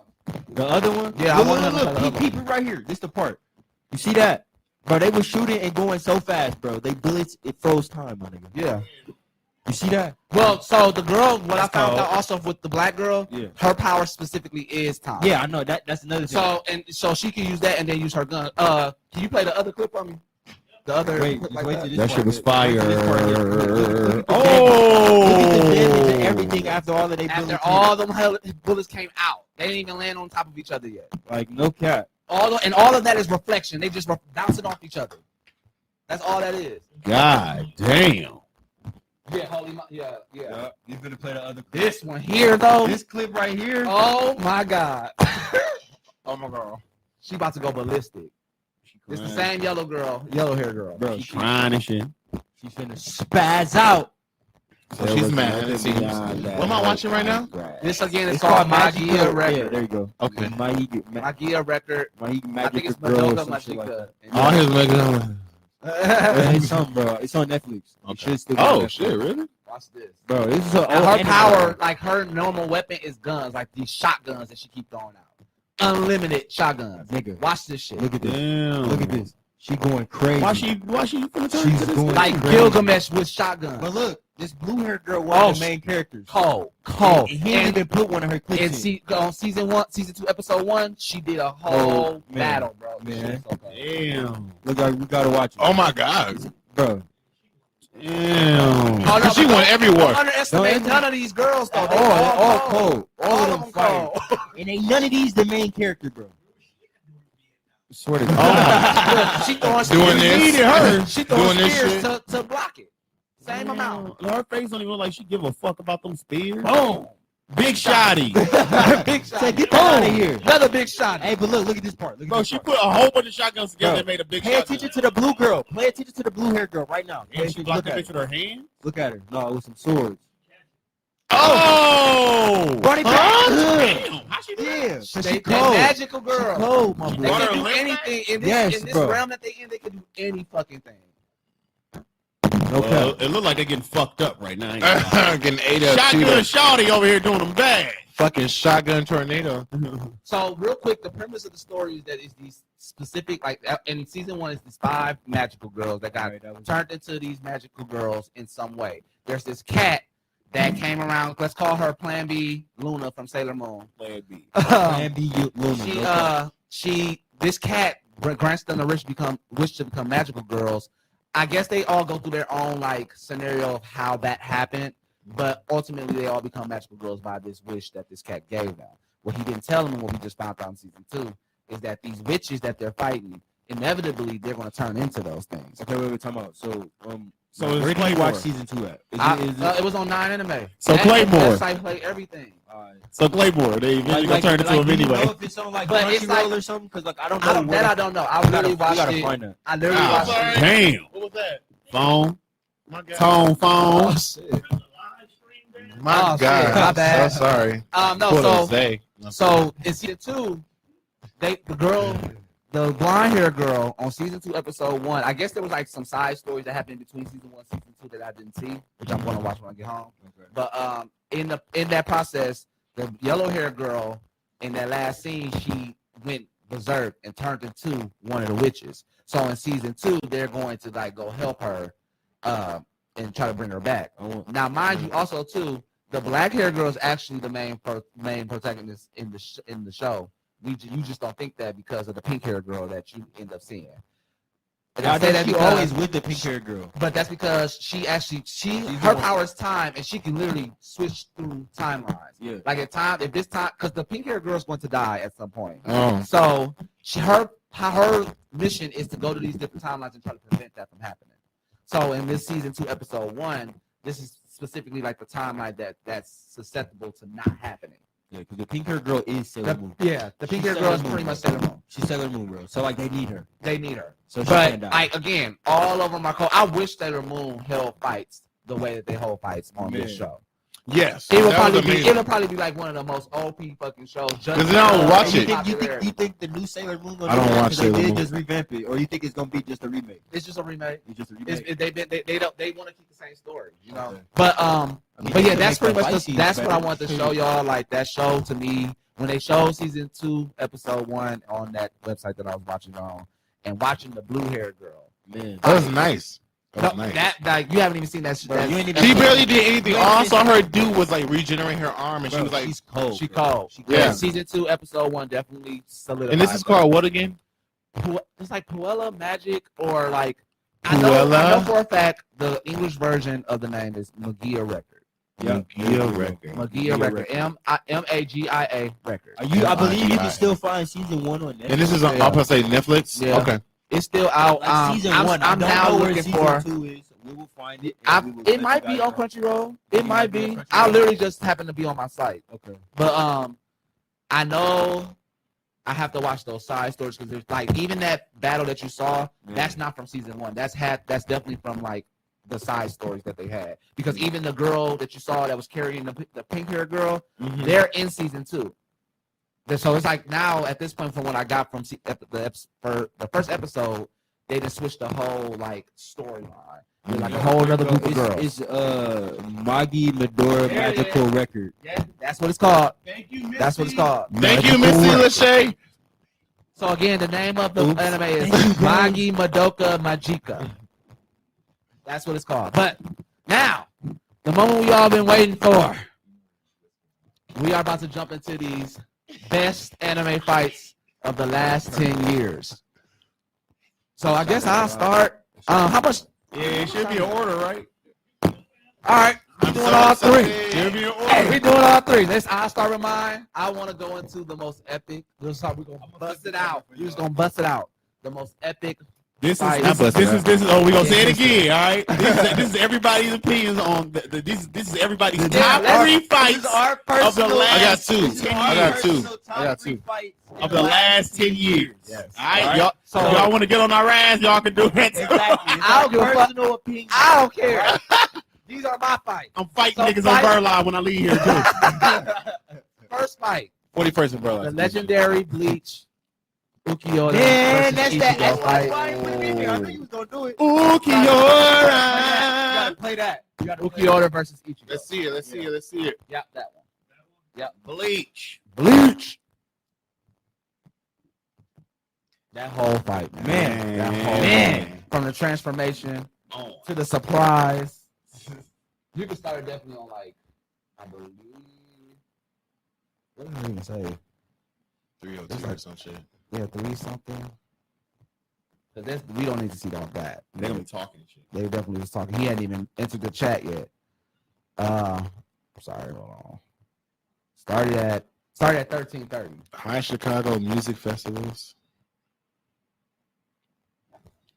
The other one? Yeah, I want him to play the look, other keep it right here. This the part. You see that? Bro, they were shooting and going so fast, bro. They bullets, it froze time, my nigga. Yeah. You see that? Well, so the girl, what That's I found cold. out also with the black girl, Yeah. her power specifically is time. Yeah, I know. That's another thing. So she can use that and then use her gun. Can you play the other clip for me? The other Wait, clip just like wait that? till this That part shit was hit. Wait till this part hit. fire. Look at the Oh. damage and everything after all of they After bullets. all them bullets came out, they didn't even land on top of each other yet. Like, no cap. All of that is reflection. They just bouncing off each other. That's all that is. God damn. Yeah, holy, yeah. You gonna play the other clip. This one here though. This clip right here. Oh my god. Oh my god. She about to go ballistic. It's the same yellow hair girl. Bro, She crying and shit. she's finna spaz out. So she's mad. Let's see. What am I watching right now? This again is It's called called Magia Yeah, Record. there you go. Okay. Magia Record. I think it's Madoka Magica. Oh, here's Mega. It's something, bro. It's on Netflix. You Okay. should still be Oh on Netflix. shit, really? Watch this. Bro, this is a And her anime. power, like her normal weapon is guns, like these shotguns that she keep throwing out. Unlimited shotguns. Nigga, Watch this shit. look at this. Damn. Look at this. She going crazy. Why she finna turn She's to this? going Like crazy. Gilgamesh with shotguns. But look, this blue hair girl, one of the main characters. Cold. And he didn't even put one of her clips And in. on season 2, episode 1, she did a whole man. battle, bro. This Man. shit is so cold. Damn. Look like we gotta watch it. Oh my god. Bro. Damn. Oh, no, She but won every war. Don't underestimate none of these girls, though. They All cold. All All of of them them fire. cold. And ain't none of these the main character, bro. Swear to Oh God. Look, she throwing Doing spears. this. Needed her. She throwing Doing this spears shit. to block it. Same amount. Her face don't even look like she give a fuck about them spears. Boom. Big shotty. Big shot. Say, get that out of here. Another big shot. Hey, but look at this part. Look at Bro, this she part. put a whole bunch of shotguns together Bro, and made a big Pay shotgun. attention to the blue girl. Pay attention to the blue hair girl right now. Pay And she attention. blocked Look the at bitch her. with her hand. Look at her. No, with some swords. Oh! Brought it back. Damn. How she do that? Yeah. 'Cause They, she they cold. magical She girl. cold, my They boy. Brought her can do leg anything in this, Yes, in this bro. realm that they in. They can do any fucking thing. No Well, cap. it look like they're getting fucked up right now. ain't they? Getting ate up. Shotgun Cheetah. shawty over here doing them bad. Fucking shotgun tornado. So real quick, the premise of the story is that it's these specific, like in season 1, it's these 5 magical girls that got Alright, that was- turned into these magical girls in some way. There's this cat that came around. Let's call her Plan B Luna from Sailor Moon. Plan B. Plan B Luna. This cat grants them the wish to become magical girls. I guess they all go through their own like scenario of how that happened, but ultimately they all become magical girls by this wish that this cat gave them. What he didn't tell them, and what we just found out in season 2, is that these witches that they're fighting, inevitably they're going to turn into those things. Okay, wait, time out. So So where it's did you Claymore. watch season 2 at? Is it? It was on 9 Anime. So Claymore. Website play everything. Alright. So Claymore, they eventually gonna turn into him do you anyway. know if it's on like But it's Crunchyroll like- or something? Because like I don't know. I don't know. I really watched gotta it. find that. I literally Oh, watched sorry. it. Damn. What was that? Phone. My God. Tone phone. Oh shit. My Oh, shit. God. My bad. So sorry. No. Poor So Zay. So in season 2, the girl the blonde hair girl on season 2, episode 1. I guess there was like some side stories that happened between season 1 and season 2 that I didn't see, which I'm gonna watch when I get home. Okay. But in that process, the yellow hair girl in that last scene, she went berserk and turned into one of the witches. So in season 2, they're going to like go help her and try to bring her back. Now, mind you, also too, the black hair girl is actually the main protagonist in the show. You just don't think that because of the pink hair girl that you end up seeing. And I say that she always with the pink hair girl, but that's because her power is time, and she can literally switch through timelines. Yeah, like if this time, because the pink hair girl is going to die at some point. Oh. So her mission is to go to these different timelines and try to prevent that from happening. So in this season 2, episode 1, this is specifically like the timeline that's susceptible to not happening. Yeah, because the pink hair girl is Sailor Moon. Yeah, the pink hair girl is pretty much Sailor Moon. She's Sailor Moon, bro. So like they need her. So but again, all of them are cool. I wish Sailor Moon held fights the way that they hold fights on this show. Yes, it'll probably be like one of the most OP fucking shows. Because I don't watch it. You think the new Sailor Moon? I don't watch Sailor Moon. Just revamp it, or you think it's gonna be just a remake? It's just a remake. They want to keep the same story, you know. Okay. But yeah, that's pretty much that's what I wanted to show y'all. Like that show to me when they showed season 2, episode 1 on that website that I was watching on, and watching the blue hair girl. Man, that was nice. That like you haven't even seen that. She barely did anything. All I saw her do was like regenerate her arm, and she was like, "She's cold." She cold. Yeah. Season 2, episode 1 definitely solidified. And this is called what again? It's like Puella Magic, or like I know for a fact the English version of the name is Magia Record. Yeah, Magia Record. Magia Record. I believe you can still find season 1 on Netflix. And this is on Netflix. Yeah. Okay. It's still out. Season 1. I'm now looking for. 2 is. We will find it. It might be on Crunchyroll. It might be. I literally just happen to be on my site. Okay. But I know I have to watch those side stories because there's like even that battle that you saw. That's not from season 1. That's definitely from like the side stories that they had. Because even the girl that you saw that was carrying the pink hair girl, they're in season 2. So it's like now at this point from what I got from the first episode, they just switched the whole like storyline. Like a whole other group of girls. It's Magi Medora Magical Record. Yeah, that's what it's called. Thank you, Missy. That's what it's called. Thank you, Missy Lachey. So again, the name of the anime is Magi Madoka Magica. That's what it's called. But now, the moment we all been waiting for, we are about to jump into these best anime fights of the last 10 years. So I guess I'll start. How much? Yeah, it should be an order, right? All right, we're doing all 3. Should be an order. Hey, we're doing all 3. I'll start with mine. I want to go into the most epic. We're going to bust it out. We're just going to bust it out. The most epic. This is. Oh, we gonna say it again. All right. This is everybody's opinions on this is everybody's top 3 fights of the last. I got two of the last 10 years. Yes. All right, y'all. So y'all want to get on our ass? Y'all can do it. Exactly. Personal opinion. I don't care. These are my fights. I'm fighting niggas on Bird Live when I leave here too. First fight. 41st and Bird Live. The legendary Bleach. Ukiyoda. Man, that's that. Ichigo fight. I knew you was gonna do it. Ukiyoda. You gotta play that. Ukiyoda versus Ichigo. Let's see it. Yep, that one. Yep. Bleach. That whole fight, man. From the transformation to the surprise. You can start definitely on like, I believe. What did I even say? 302 or some shit. Yeah, 3 something. Because we don't need to see all that. They're gonna be talking shit. They definitely was talking. He hadn't even entered the chat yet. Sorry, hold on. Started at 13:30. High Chicago Music Festivals.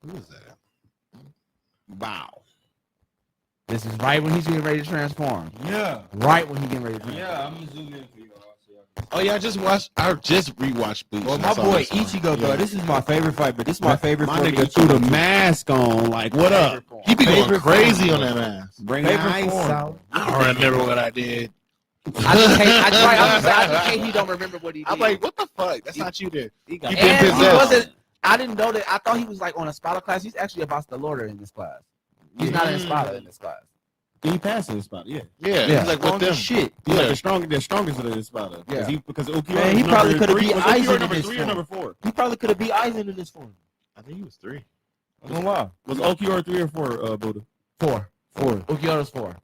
Who is that? Wow. This is right when he's getting ready to transform. Yeah. Right when he's getting ready to transform. Yeah, I'm gonna zoom in for you. Oh yeah, I just rewatched Bleach. Well, my boy Ichigo, bro, this is my favorite fight, but this is my favorite. My nigga threw the mask on. Like, what up? He be going crazy on that mask. Bring the ice out. I don't remember what I did. I just hate he don't remember what he did. I'm like, what the fuck? That's not you, dude. He been possessed. I didn't know that. I thought he was like on a Espada class. He's actually a Bastillorder in this class. He's not an Espada in this class. He passed in Espada, yeah. He's like with them. Shit. He's like the strongest of the Espada. Yeah. Because Ukiyo Man, he probably could have beat was Aizen Ukiyo in number this 3 or form. number 4? He probably could have beat Aizen in this form. I think he was 3. I don't know why. Was Ukiyo 3 or 4, Buddha? 4. 4. Ukiyo's 4.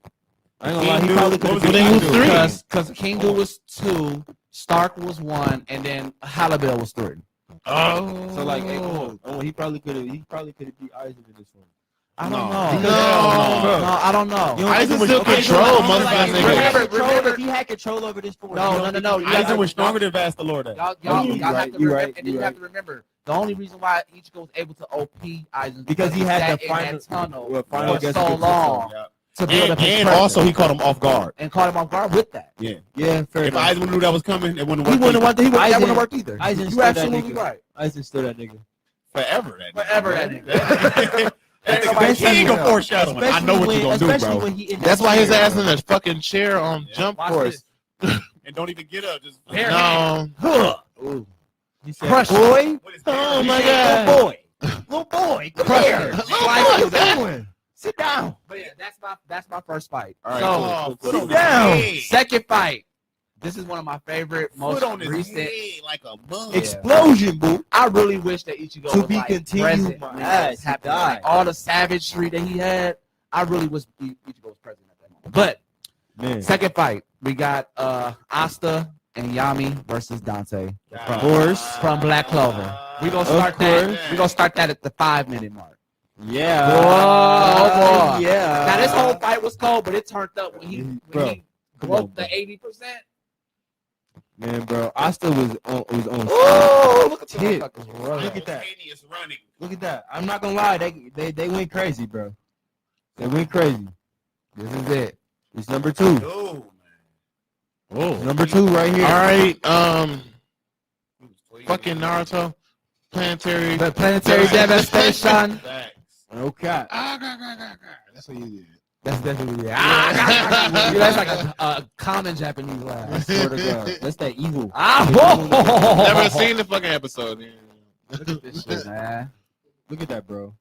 I ain't gonna lie. He probably could have But beat then he was Aizen. 3. Because King Du was 2, Stark was 1, and then Halibel was 3. Oh. So like, hey, he probably could have beat Aizen in this form. I don't No. know. No. No, I don't know. Aizen still control most of that nigga. Remember, if he had control over this form. No. Aizen was stronger than Bastillorda. Y'all You have right, to you remember, right, and then you you have right. to remember the only reason why Ichigo was able to OP Aizen Because he had sat the in final that tunnel well, final for against so Kid long Yeah. to build up his And presence. also he caught him off guard. And caught him off guard with that. Yeah. Yeah, fair If enough. Aizen knew that was coming, it wouldn't He work. wouldn't have either. that Aizen- wouldn't work either. Aizen You're still that absolutely nigga. right. Aizen still that nigga. Forever that nigga. Forever that nigga. That's the Nobody king said of that. foreshadowing. I know what you're going to do, Especially bro. when he in That's that why his chair, ass bro. in the fucking chair on jump Watch course. And don't even get up. Just No. Ooh. He said, Crush boy. With his Oh bare my hands. God. Little boy. Little boy. Come Crush here. him. Slice Slice you him. down. Sit down. But yeah, that's my first fight. All right. So Foot on sit his down. head. second fight. This is one of my favorite, most Foot on his recent. head like a bug. Explosion, boo. I really wish that Ichigo To was be like continued, present my when ass, it was he happening. died. Like, all the savagery that he had. I really wish Ichigo was present at that moment. But Man. second fight, we got Asta and Yami versus Dante Of course. from Black Clover. We gonna start that. We gonna start that at the 5-minute mark. Yeah. Oh, boy. Yeah. Now this whole fight was cold, but it turned up when he Bro, when he come broke on, bro. the 80%. Man, bro. Asta was on. Oh, look at Tip. the motherfuckers running. Look at that. Simultaneous running. Look at that. I'm not gonna lie. They went crazy, bro. They went crazy. This is it. It's number 2. Oh, man. Oh. Number 2 right here. All right. Fucking Naruto. Planetary. The planetary devastation. Facts. Okay. That's what you did. That's definitely yeah. That's like a common Japanese I laugh. swear to God. That's that evil. Never seen the fucking episode. Look at this shit, man. Look at that, bro.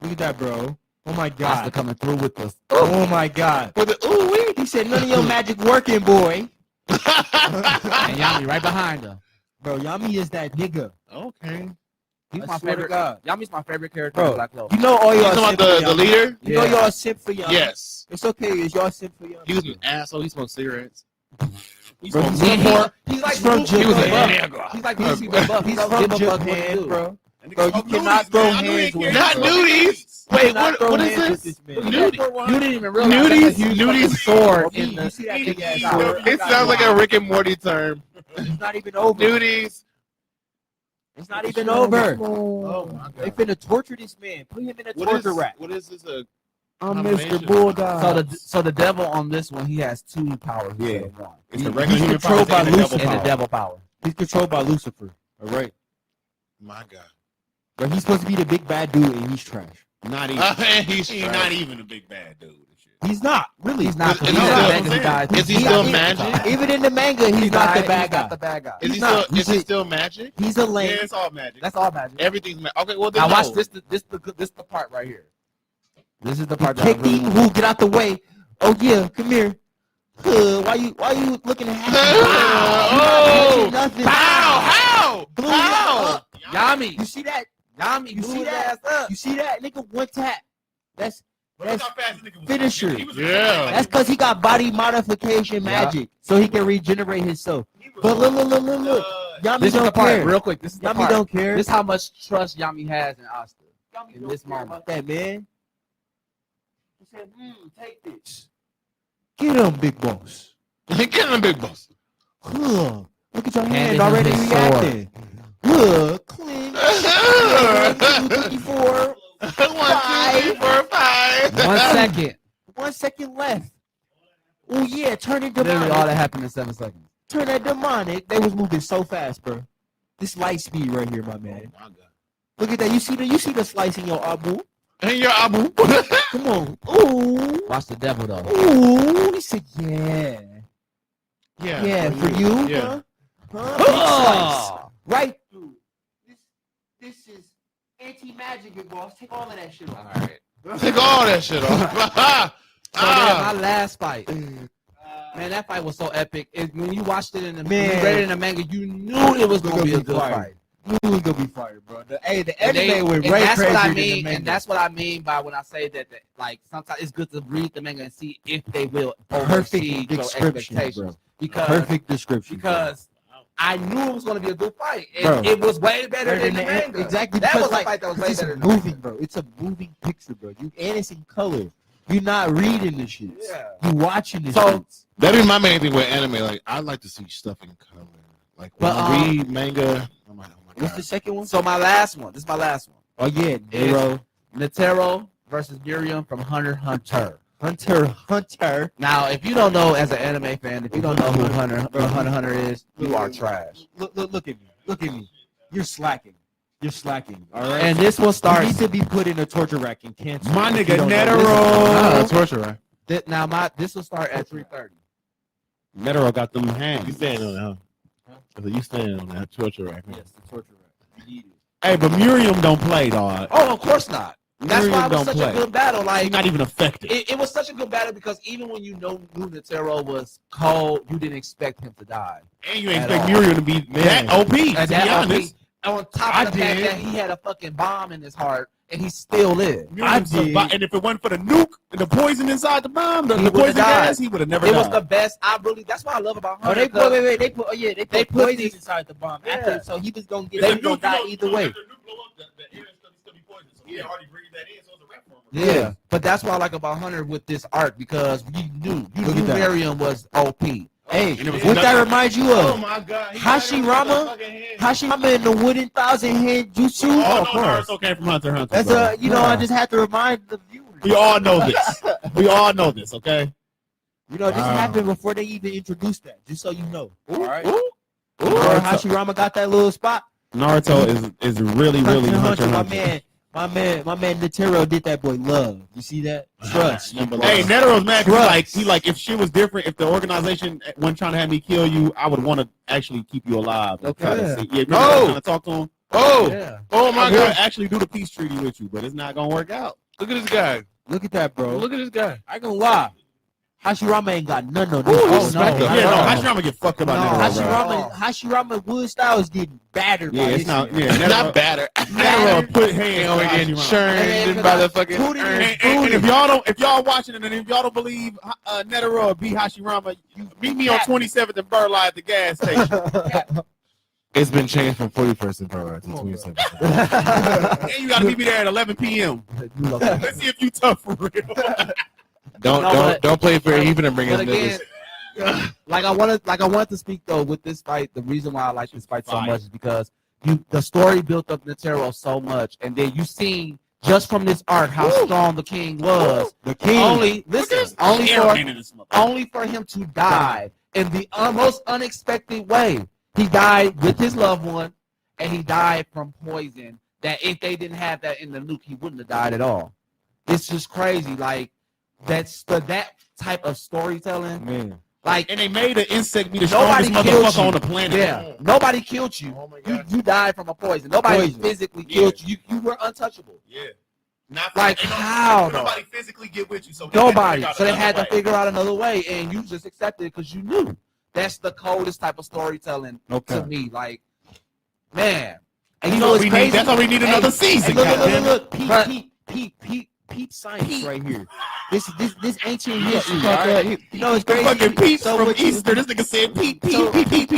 Look at that, bro. Oh my Asta God. coming through with this. Oh my God. With the ooh wee. He said none of your magic working, boy. And Yami right behind her. Bro, Yami is that nigga. Okay. He's I my swear to favorite. God. Yami's my favorite character Bro, in Black Clover. You know all You y'all talking simp about for the Yami. leader? You know Yeah. y'all simp for Yami. Yes. It's okay. It's y'all simp for Yami. He was an asshole. He smoked cigarettes. He's Bro, from he's Singapore. He's like from Lucy He was a Japan. Buff. He's like Lucy Buff. He's Don't from give a fuck what to Japan, do. bro. And Bro, niggas you fuck cannot nudies, throw man. I knew hands he with cared Not him, about nudies. You Wait, cannot throw what is hands with this? man. Nudie. You didn't even realize Nudies? that's a huge Nudies? fucking sword You in the. see that He- big ass he- sword? It sounds like a Rick and Morty term. It's not even over. Nudies. It's not even over. Oh my They finna torture this man. Put him in a torture rack. What is this? I'm combination? Mr. Bulldog. So the devil on this one, he has 2 powers instead of 1. It's the He's regular human controlled powers by and the Lucifer. devil And the power. devil power. He's controlled by Lucifer. All right. My God. But he's supposed to be the big bad dude, and he's trash. Not even. He's He's not even a big bad dude. and shit. He's not really. He's not. Is He's he not still- bad 'cause he died. Is he He still died. magic? Even in the manga, he's not the bad guy. Not the bad guy. Is he He's not. still? Is he still magic? He's a Yeah, lame. it's all magic. That's all magic. Everything's okay. Well, then Now watch no. this the part right here. This is the part that Kick I the really who get out the way. Oh yeah, come here. Why you looking at Oh! nothing? How? Blew How? him up. Yami. You see that? Yami You blew see his that? ass up. You see that? Nigga, one tap. That's But look how fast this nigga was finisher. running. He was Yeah. running that's because he got body modification Yeah. magic, so he can regenerate himself. he was But look. uh, Yami This is the don't part. care. Real quick. This is the Yami part. don't care. This is how much trust Yami has in Asta. Yami in don't this care moment. about that, man. He said, take this. Get him, big boss. Get him, big boss. Huh. Look at your Handed hand him already his reacting. Huh. Clean. 1, 2, 3, 4. 1, 2, 3, 4, 5. 1 second. 1 second left. Oh yeah, turn it Literally demonic. all that happened in 7 seconds. Turn that demonic. They was moving so fast, bro. This light speed right here, my man. Oh my God. Look at that. You see the slice in your abu. And your abu. Come on. Ooh. Watch the devil though. Ooh. He said, yeah. Yeah, for you. Yeah. Huh? Big slice. Right through this is anti-magic, boss. Take all of that shit off. All right. Take all that shit off. So then my last fight. Man, that fight was so epic. When you watched it in the when you read it in the manga, you knew it was gonna be a good fight. Knew it was gonna be fire, bro. The And anime went way that's crazier what I than the mean, manga. and that's what I mean by when I say that like sometimes it's good to read the manga and see if they will Perfect exceed your description, expectations. bro. Perfect description. Because I knew it was going to be a good fight. Bro. It was way better than the manga. Exactly. That was like, a fight that was way it's better. moving, bro. It's a moving picture, bro. And it's in color. You're not reading the shit. Yeah. You watching the So- shit. That'd be my main thing with anime. Like, I like to see stuff in color. Like, when But, I read manga, I'm like, oh my What's god. the second one? So my last one. This is my last one. Oh yeah, Is Nero. Netero versus Miriam from Hunter x Hunter. Hunter. Now, if you don't know, as an anime fan, if you don't know who Hunter x Hunter is, you are trash. Look at me. Look at me. You're slacking. You're slacking. All right. And this will you start. need to be put in a torture rack and canceled. My if you nigga don't know Netero. this. torture, right? This will start at 3:30. Netero got them hands. You standing on that, huh? You standing on that torture rack. Yes, the torture rack. You need it. Hey, but Miriam don't play, dog. Oh, of course not. That's why it was don't such play. a good battle. He's Like, not even affected. it was such a good battle because even when you knew Netero was cold, you didn't expect him to die. And you ain't At expect all. Miriam to be that OP, to And be that honest. on top I of the fact did. that he had a fucking bomb in his heart and he still lived. Miriam survived, and if it wasn't for the nuke and the poison inside the bomb, the He poison would've died. gas, he would have never It died. was the best. That's what I love about Oh, Hunter. they put wait. They put They they put put poison these- inside the bomb. Yeah. After, so he was gonna get. They He was gonna die either way. Yeah, but that's what I like about Hunter with this arc because you knew Look at that. Miriam was OP. Hey, And it was what that nothing. reminds you Oh of? my god. Hashirama? Hashirama in the wooden thousand hand jutsu. All Of no course. Naruto came from Hunter x Hunter. That's bro. you know, I just had to remind the viewers. We all know this. We all know this, okay? You know, this Wow. happened before they even introduced that. Just so you know. All right. Ooh. Where Hashirama got that little spot. Naruto is really Hunter x my Hunter. man Netero did that boy love. You see that? Trust. Hey, Netero's mad 'cause Trust. he like if shit was different, if the organization wasn't trying to have me kill you, I would want to actually keep you alive. And try to see. Yeah, remember Oh. trying to talk to him? Oh, Yeah. oh I my would god. actually do the peace treaty with you, but it's not gonna work out. Look at this guy. Look at that, bro. Look at this guy. I ain't gonna lie. Hashirama ain't got none on Ooh, this. respect him. Yeah, no, Oh. Hashirama get fucked up by No, Netero, bro. Hashirama Wood Style is getting battered. Yeah, by it's this not. shit. Yeah, It's not better. Netero put hands Ain't on gonna get Hashirama. churned by the fucking. Tootie urn. And if y'all watching it, and if y'all don't believe Netero beat Hashirama, you meet me on 27th and Burleigh at the gas station. It's been changed from 41st and Burleigh to 27th. And you gotta meet me there at 11 p.m. Let's see if you tough for real. Don't play fair. Even to bring But in again, niggas. like I wanted to speak though with this fight. The reason why I like this fight so Fire. much is because the story built up Netero so much, and then you seen just from this arc how strong the king was. The king. Only Airman in this motherfucker. only for him to die in the most unexpected way. He died with his loved one, and he died from poison. That if they didn't have that in the nuke, he wouldn't have died at all. It's just crazy. Like that type of storytelling. Man. Like And they made an insect be the Nobody strongest killed motherfucker you. on the planet. yeah, nobody killed you. Oh my You god. you died from a poison. Nobody Poison. physically killed you. You were untouchable. Yeah. Not Like, ain't no- how, though? Nobody physically get with you, so Nobody. had to So they figure out had to another way. figure out another way, and you just accepted it because you knew. That's the coldest type of storytelling Okay. to me. Like, man. And That's you know what what's we crazy? need. That's why we need another season. goddamn it. Look. But- Peep science right here. This ancient history. Right? You know it's crazy. Fucking Pete So from what you- Easter. This nigga said Pete. So- Pete.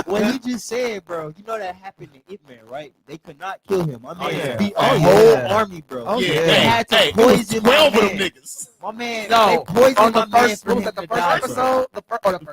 What he just said, bro, you know that happened to Ip Man, right? They could not kill him. My man yeah. beat a Oh, whole yeah. army, bro. Oh, Yeah, yeah. They had to it was poison my 12 of them man. niggas. My man, No, they poisoned on my the man first, for what was him that, the to first die, bro. episode? The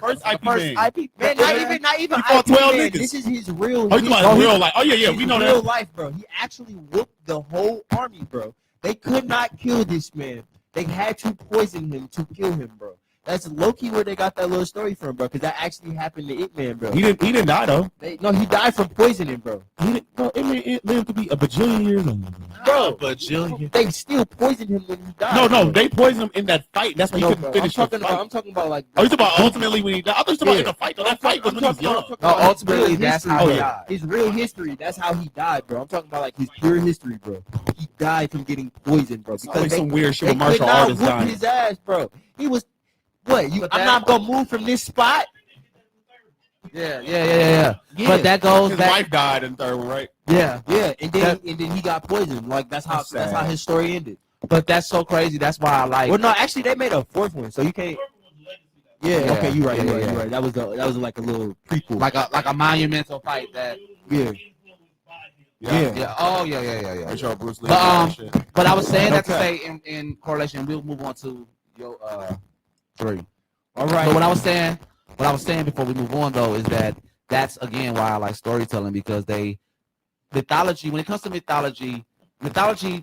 first IP man. IP. Man, not even He fought 12 man. niggas. This is his real. Oh, you talking about his- real life? Oh yeah, we his know real that. life, bro. He actually whooped the whole army, bro. They could not kill this man. They had to poison him to kill him, bro. That's low-key where they got that little story from, bro. Because that actually happened to Ip Man, bro. He didn't die though. No, he died from poisoning, bro. He didn't. Bro, it lived to be a bajillion years old. Bro, bajillion. they still poisoned him when he died. No, bro. they poisoned him in that fight. That's why he couldn't bro, finish the fight. I'm talking about like. Oh, you talking about ultimately when he died? I thought you talking about in the fight. Though. That fight was when he was young. No, ultimately, that's how he died. His real history, that's how he died, bro. I'm talking about like his pure history, bro. He died from getting poisoned, bro. Because Because some weird shit they with could martial not artists whoop dying. his ass, bro. He was what? I'm not gonna move from this spot. Yeah. But that goes His back. wife died in the third one, right? Yeah, And then he got poisoned. Like that's how his story ended. but that's so crazy. That's why I like. Well, no, actually they made a fourth one, so you can't. Yeah, Yeah, okay, you're right. yeah. That was like a little prequel. like a monumental fight that. yeah. Yeah. Oh yeah. They show Bruce Lee. But I was saying that to Okay. say in correlation. We'll move on to your 3. All right. So what I was saying before we move on though is that that's again why I like storytelling, because mythology, when it comes to mythology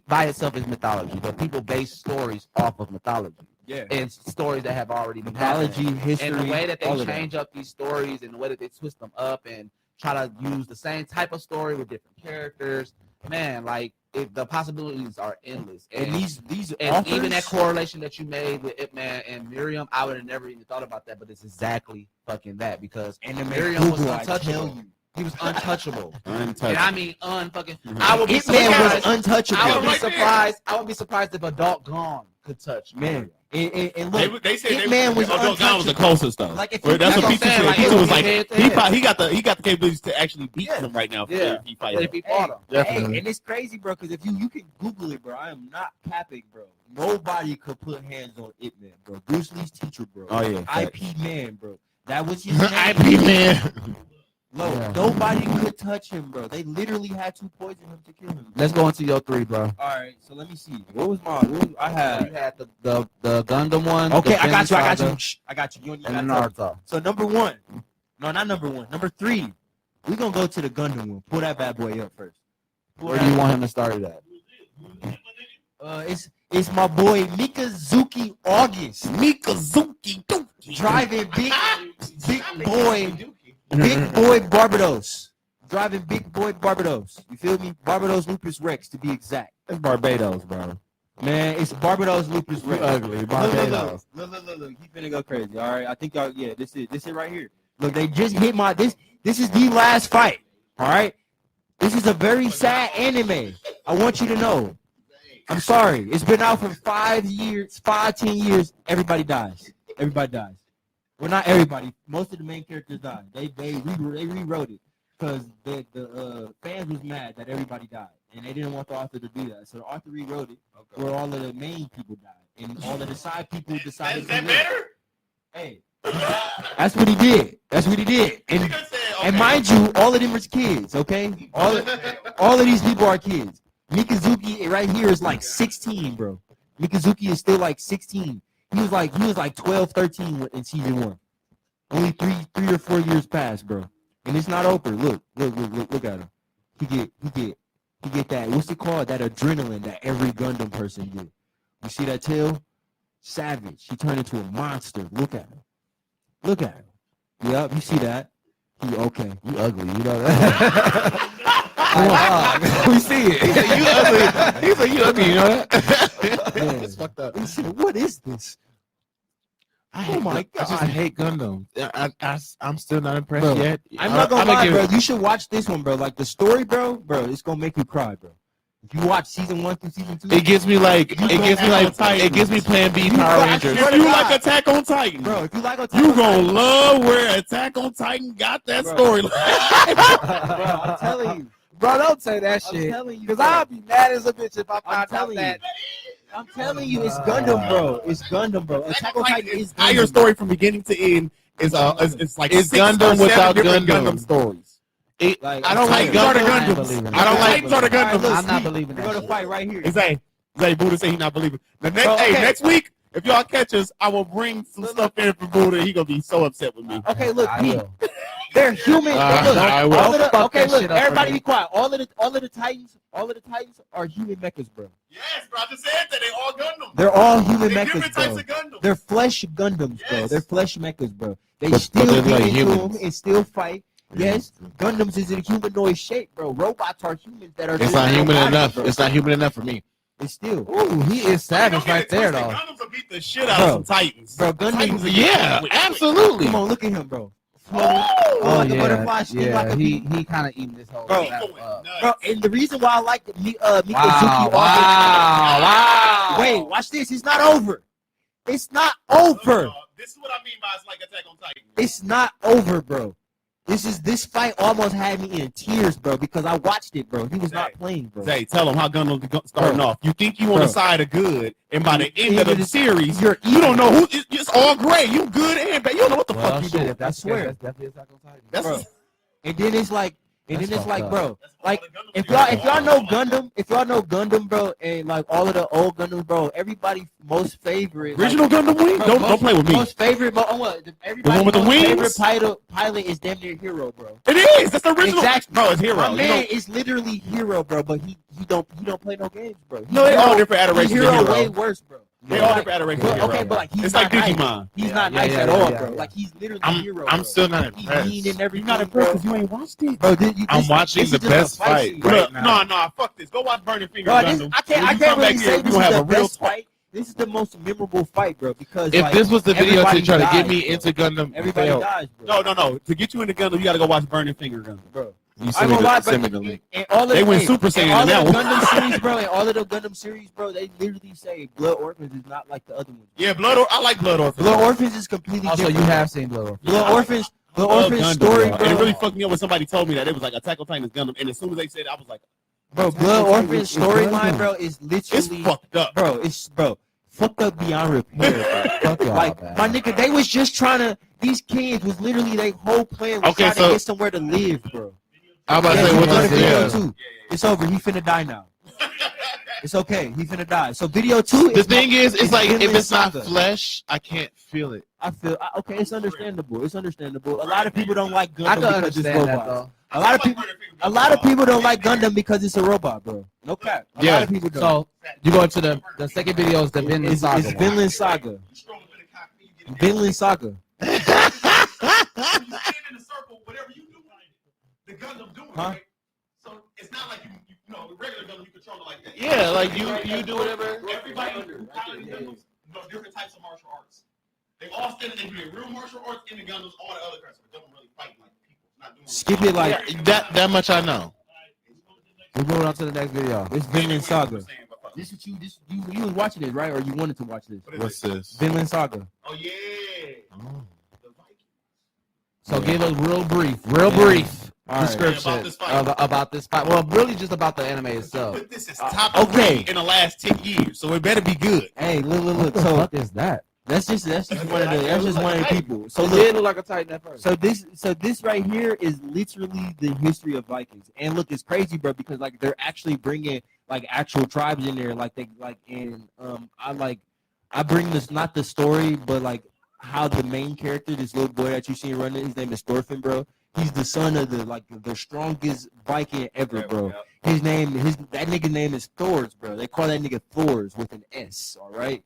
by itself is mythology, but people base stories off of mythology. Yeah. And stories that have already been Mythology, happening. history, And the way that all they of that. change up these stories and the way that they twist them up and try to use the same type of story with different characters, man, like the possibilities are endless. And these And authors, even that correlation that you made with Ip Man and Miriam, I would have never even thought about that, but it's exactly fucking that, because and the Miriam was Google, I tell untouchable. you, He was untouchable. And Untouched. I mean unfucking. I would be Ip Man was surprised. untouchable. I would be Right there. surprised. I would be surprised if Adult Gone could touch Man. And look, They said Ip Man was Adult Gun was the untouchable. closest though. Like, if Well, you- that's that's what what Pizza I'm saying, said. like, Pizza it was would like be head-to-head. he got the capabilities to actually beat Yeah. them right now. Yeah. If he fights If them. he fought him. Hey, and it's crazy, bro, because if you can Google it, bro, I am not capping, bro. Nobody could put hands on Ip Man, bro. Bruce Lee's teacher, bro. Oh, yeah, IP Man, bro. That was his name. IP man. Look, Yeah. nobody could touch him, bro. They literally had to poison him to kill him. Let's go into your 3, bro. All right, so let me see. What was I You had? had the Gundam one. Okay, the I got you. Saga, Shh, I got you. You And the gotta tell me. Naruto. So number 1. No, not number 1. Number 3. We're gonna go to the Gundam one. Pull that bad boy up first. Where do you want him to start it at? It's my boy Mikazuki August. Mikazuki Driving big boy Barbados. Driving big boy Barbados. You feel me? Barbados Lupus Rex to be exact. That's Barbados, bro. Man, it's Barbados Lupus Rex. Ugly. Look. He finna go crazy. All right, I think y'all. Yeah, this is right here. Look, they just hit my this. This is the last fight. All right, this is a very sad anime. I want you to know. I'm sorry. It's been out for 10 years. Everybody dies. Well, not everybody. Most of the main characters died. They rewrote it because the fans was mad that everybody died, and they didn't want the author to do that. So the author rewrote it where all of the main people died, and all of the side people decided. Is that better? Hey, that's what he did. And mind you, all of them are kids. Okay, all of these people are kids. Mikazuki right here is like 16, bro. Mikazuki is still like 16. He was like 12, 13 in season 1. Only three or 4 years passed, bro. And it's not over. Look at him. He get that. What's it called? That adrenaline that every Gundam person get. You see that tail? Savage. He turned into a monster. Look at him. Yep, you see that? Okay. You ugly. You know that. We see it. You ugly. He's like, you ugly, you know that? Man. It's fucked up. He said, what is this? Oh my god! I just hate Gundam. I'm still not impressed Bro, yet. I'm not gonna lie, give bro. it- You should watch this one, bro. Like the story, bro, it's gonna make you cry, bro. If you watch season 1 through season 2, It gives me Plan B Power Rangers. If you like Attack on Titan, bro. If you like Attack you on gonna Titan, love where Attack on Titan got that Bro. storyline. bro, I'm telling you, Bro, don't say that I'm shit. telling you, Because bro. I'll be mad as a bitch if I I'm find out telling that. I'm telling you, it's Gundam, bro. It's Gundam, bro. Attack on Titan is entire Gundam. story from beginning to end is it's like It's 6 or Gundam 7 without different Gundam. stories. Like, I don't like Titans are the Gundam. I ain't Gundams. believing I don't that. like Titans are the All right, Gundams. look, I'm not see, believing we're that gonna shit. fight right here. Zay Buddha say he not believing. The next, Bro, okay. next week, if y'all catch us, I will bring some stuff in for Buddha. He gonna be so upset with me. Okay, look, I Pete. will. They're human. Look, I will. all of the, Fuck okay, that look, shit up for everybody me. be quiet. All of the Titans are human mechas, bro. Yes, bro. I just said that they all Gundams. They're all human mechas, bro. Gundams. They're flesh Gundams, bro. Yes. They're flesh mechas, bro. They But still they're get like into humans. them and still fight. Yes, Gundams is in humanoid shape, bro. Robots are humans that are. It's not human robotic, enough. bro. It's not human enough for me. It's still, Ooh, he is savage Don't get right it there, twisted. though. Gundams will beat the shit out Bro. of some Titans. bro. Titans Gundams, will get Yeah, quick. absolutely. come on, look at him, bro. Like a butterfly, sting like a bee. he kind of eating this whole Bro. crap Going up. nuts. Bro, and the reason why I like Mikazuki Wow, wow. Wait, watch this. It's not over. It's not over. This is what I mean by it's like Attack on Titan. It's not over, bro. This fight almost had me in tears, bro, because I watched it, bro. He was not playing, bro. Zay, tell him how Gundam starting Bro. off. You think you on the Bro. side of good, and by the end of the series, You're you don't know who. It's all gray. You good and bad. You don't know what the fuck you doing. I swear. That's definitely Attack on Titan. That's Bro. And then it's like, That's fucked up. bro, that's all like the Gundam if series. y'all know Gundam, bro, and like all of the old Gundams, bro, everybody most favorite Original Gundam wing? bro, Don't play with me. Most favorite, everybody with the most wings? favorite pilot is damn near Hero, bro. It is. That's the original. Exactly. Bro, it's Hero. My You man know- is literally Hero, bro, but he don't play no games, bro. He's No, they all Hero- different he's adorations of Hero Hero. way worse, bro. They But all like- different adorations but- of Hero. okay, but like he's It's not like nice. Digimon. He's Yeah, not yeah, nice yeah, at yeah, all, yeah, bro. yeah. Like he's literally I'm Hero. I'm bro. still not He's impressed. mean and everything. You're not impressed because you ain't watched it. bro. I'm watching the best fight right Look, now. no, fuck this. Go watch Burning Finger Bro, Gundam. I can't When you really come back say here, this we is gonna have the a real best fight. This is the most memorable fight, bro, because If like, this was the video to everybody try to get dies, me bro. into Gundam, Everybody failed. dies, bro. No. To get you into Gundam, you gotta go watch Burning Finger Gundam. bro. You I send ain't me gonna lie, the, send me the bro. link. And all of They went hey, Super Saiyan and all in of the that one. Gundam series, bro, and all of the Gundam series, bro, they literally say Blood Orphans is not like the other ones. Yeah, I like Blood Orphans. Blood Orphans is completely Also, different. you have seen Blood Orphans. Blood Orphans. Blood Love Orphans Gundam, story, bro. bro. And it really fucked me up when somebody told me that. It was like Attack on Titan is Gundam. And as soon as they said it, I was like, Bro, Blood Orphans storyline, bro, is it's literally fucked up. bro. It's fucked up beyond repair. Fuck y'all, Like man. my nigga, they was just trying to. These kids was literally their whole plan was Okay, trying so- to get somewhere to live, bro. I'm about to Yeah, say he what did a this video is. too. It's over. He finna die now. It's okay. He finna die. So video 2 The is thing is, it's like if Vinland it's not Saga. flesh, I can't feel it. I feel okay. It's understandable. It's understandable. A lot of people don't like Gundam I can because understand it's that robots. though. A lot of people don't like Gundam because it's a robot, bro. No cap. A lot of people don't. So you go into the second video is the Vinland it's Saga. one. Vinland Saga. Vinland Saga. When you stand in a circle, whatever you do, the Gundam doing it, Huh? right? So it's not like you know, with regular Gundam, you control it like that. Yeah, like you do whatever. Everybody who piloted Gundams know different types of martial arts. They all stand and they do their real martial arts in the Gundams, all the other classes, but don't really fight like people. Not doing Skip it like Yeah, that much I know. We're moving on to the next video. it's Vinland Saga. This what you was watching it, right? Or you wanted to watch this? What's this? Vinland Saga. Oh yeah. Oh. The Vikings. So give a real brief All right. description About this fight. about this fight. Well, really just about the anime itself. But this is top okay. 3 in the last 10 years, so it better be good. Hey, look. What the So fuck is that? that's just one of the people. So It look. did look like a Titan at first. So this right here is literally the history of Vikings, and look, it's crazy, bro, because like they're actually bringing like actual tribes in there, like they like, and I bring this not the story, but like how the main character, this little boy that you see running, his name is Thorfinn, bro. He's the son of the strongest Viking ever, bro. That nigga name is Thors, bro. They call that nigga Thors with an S, all right.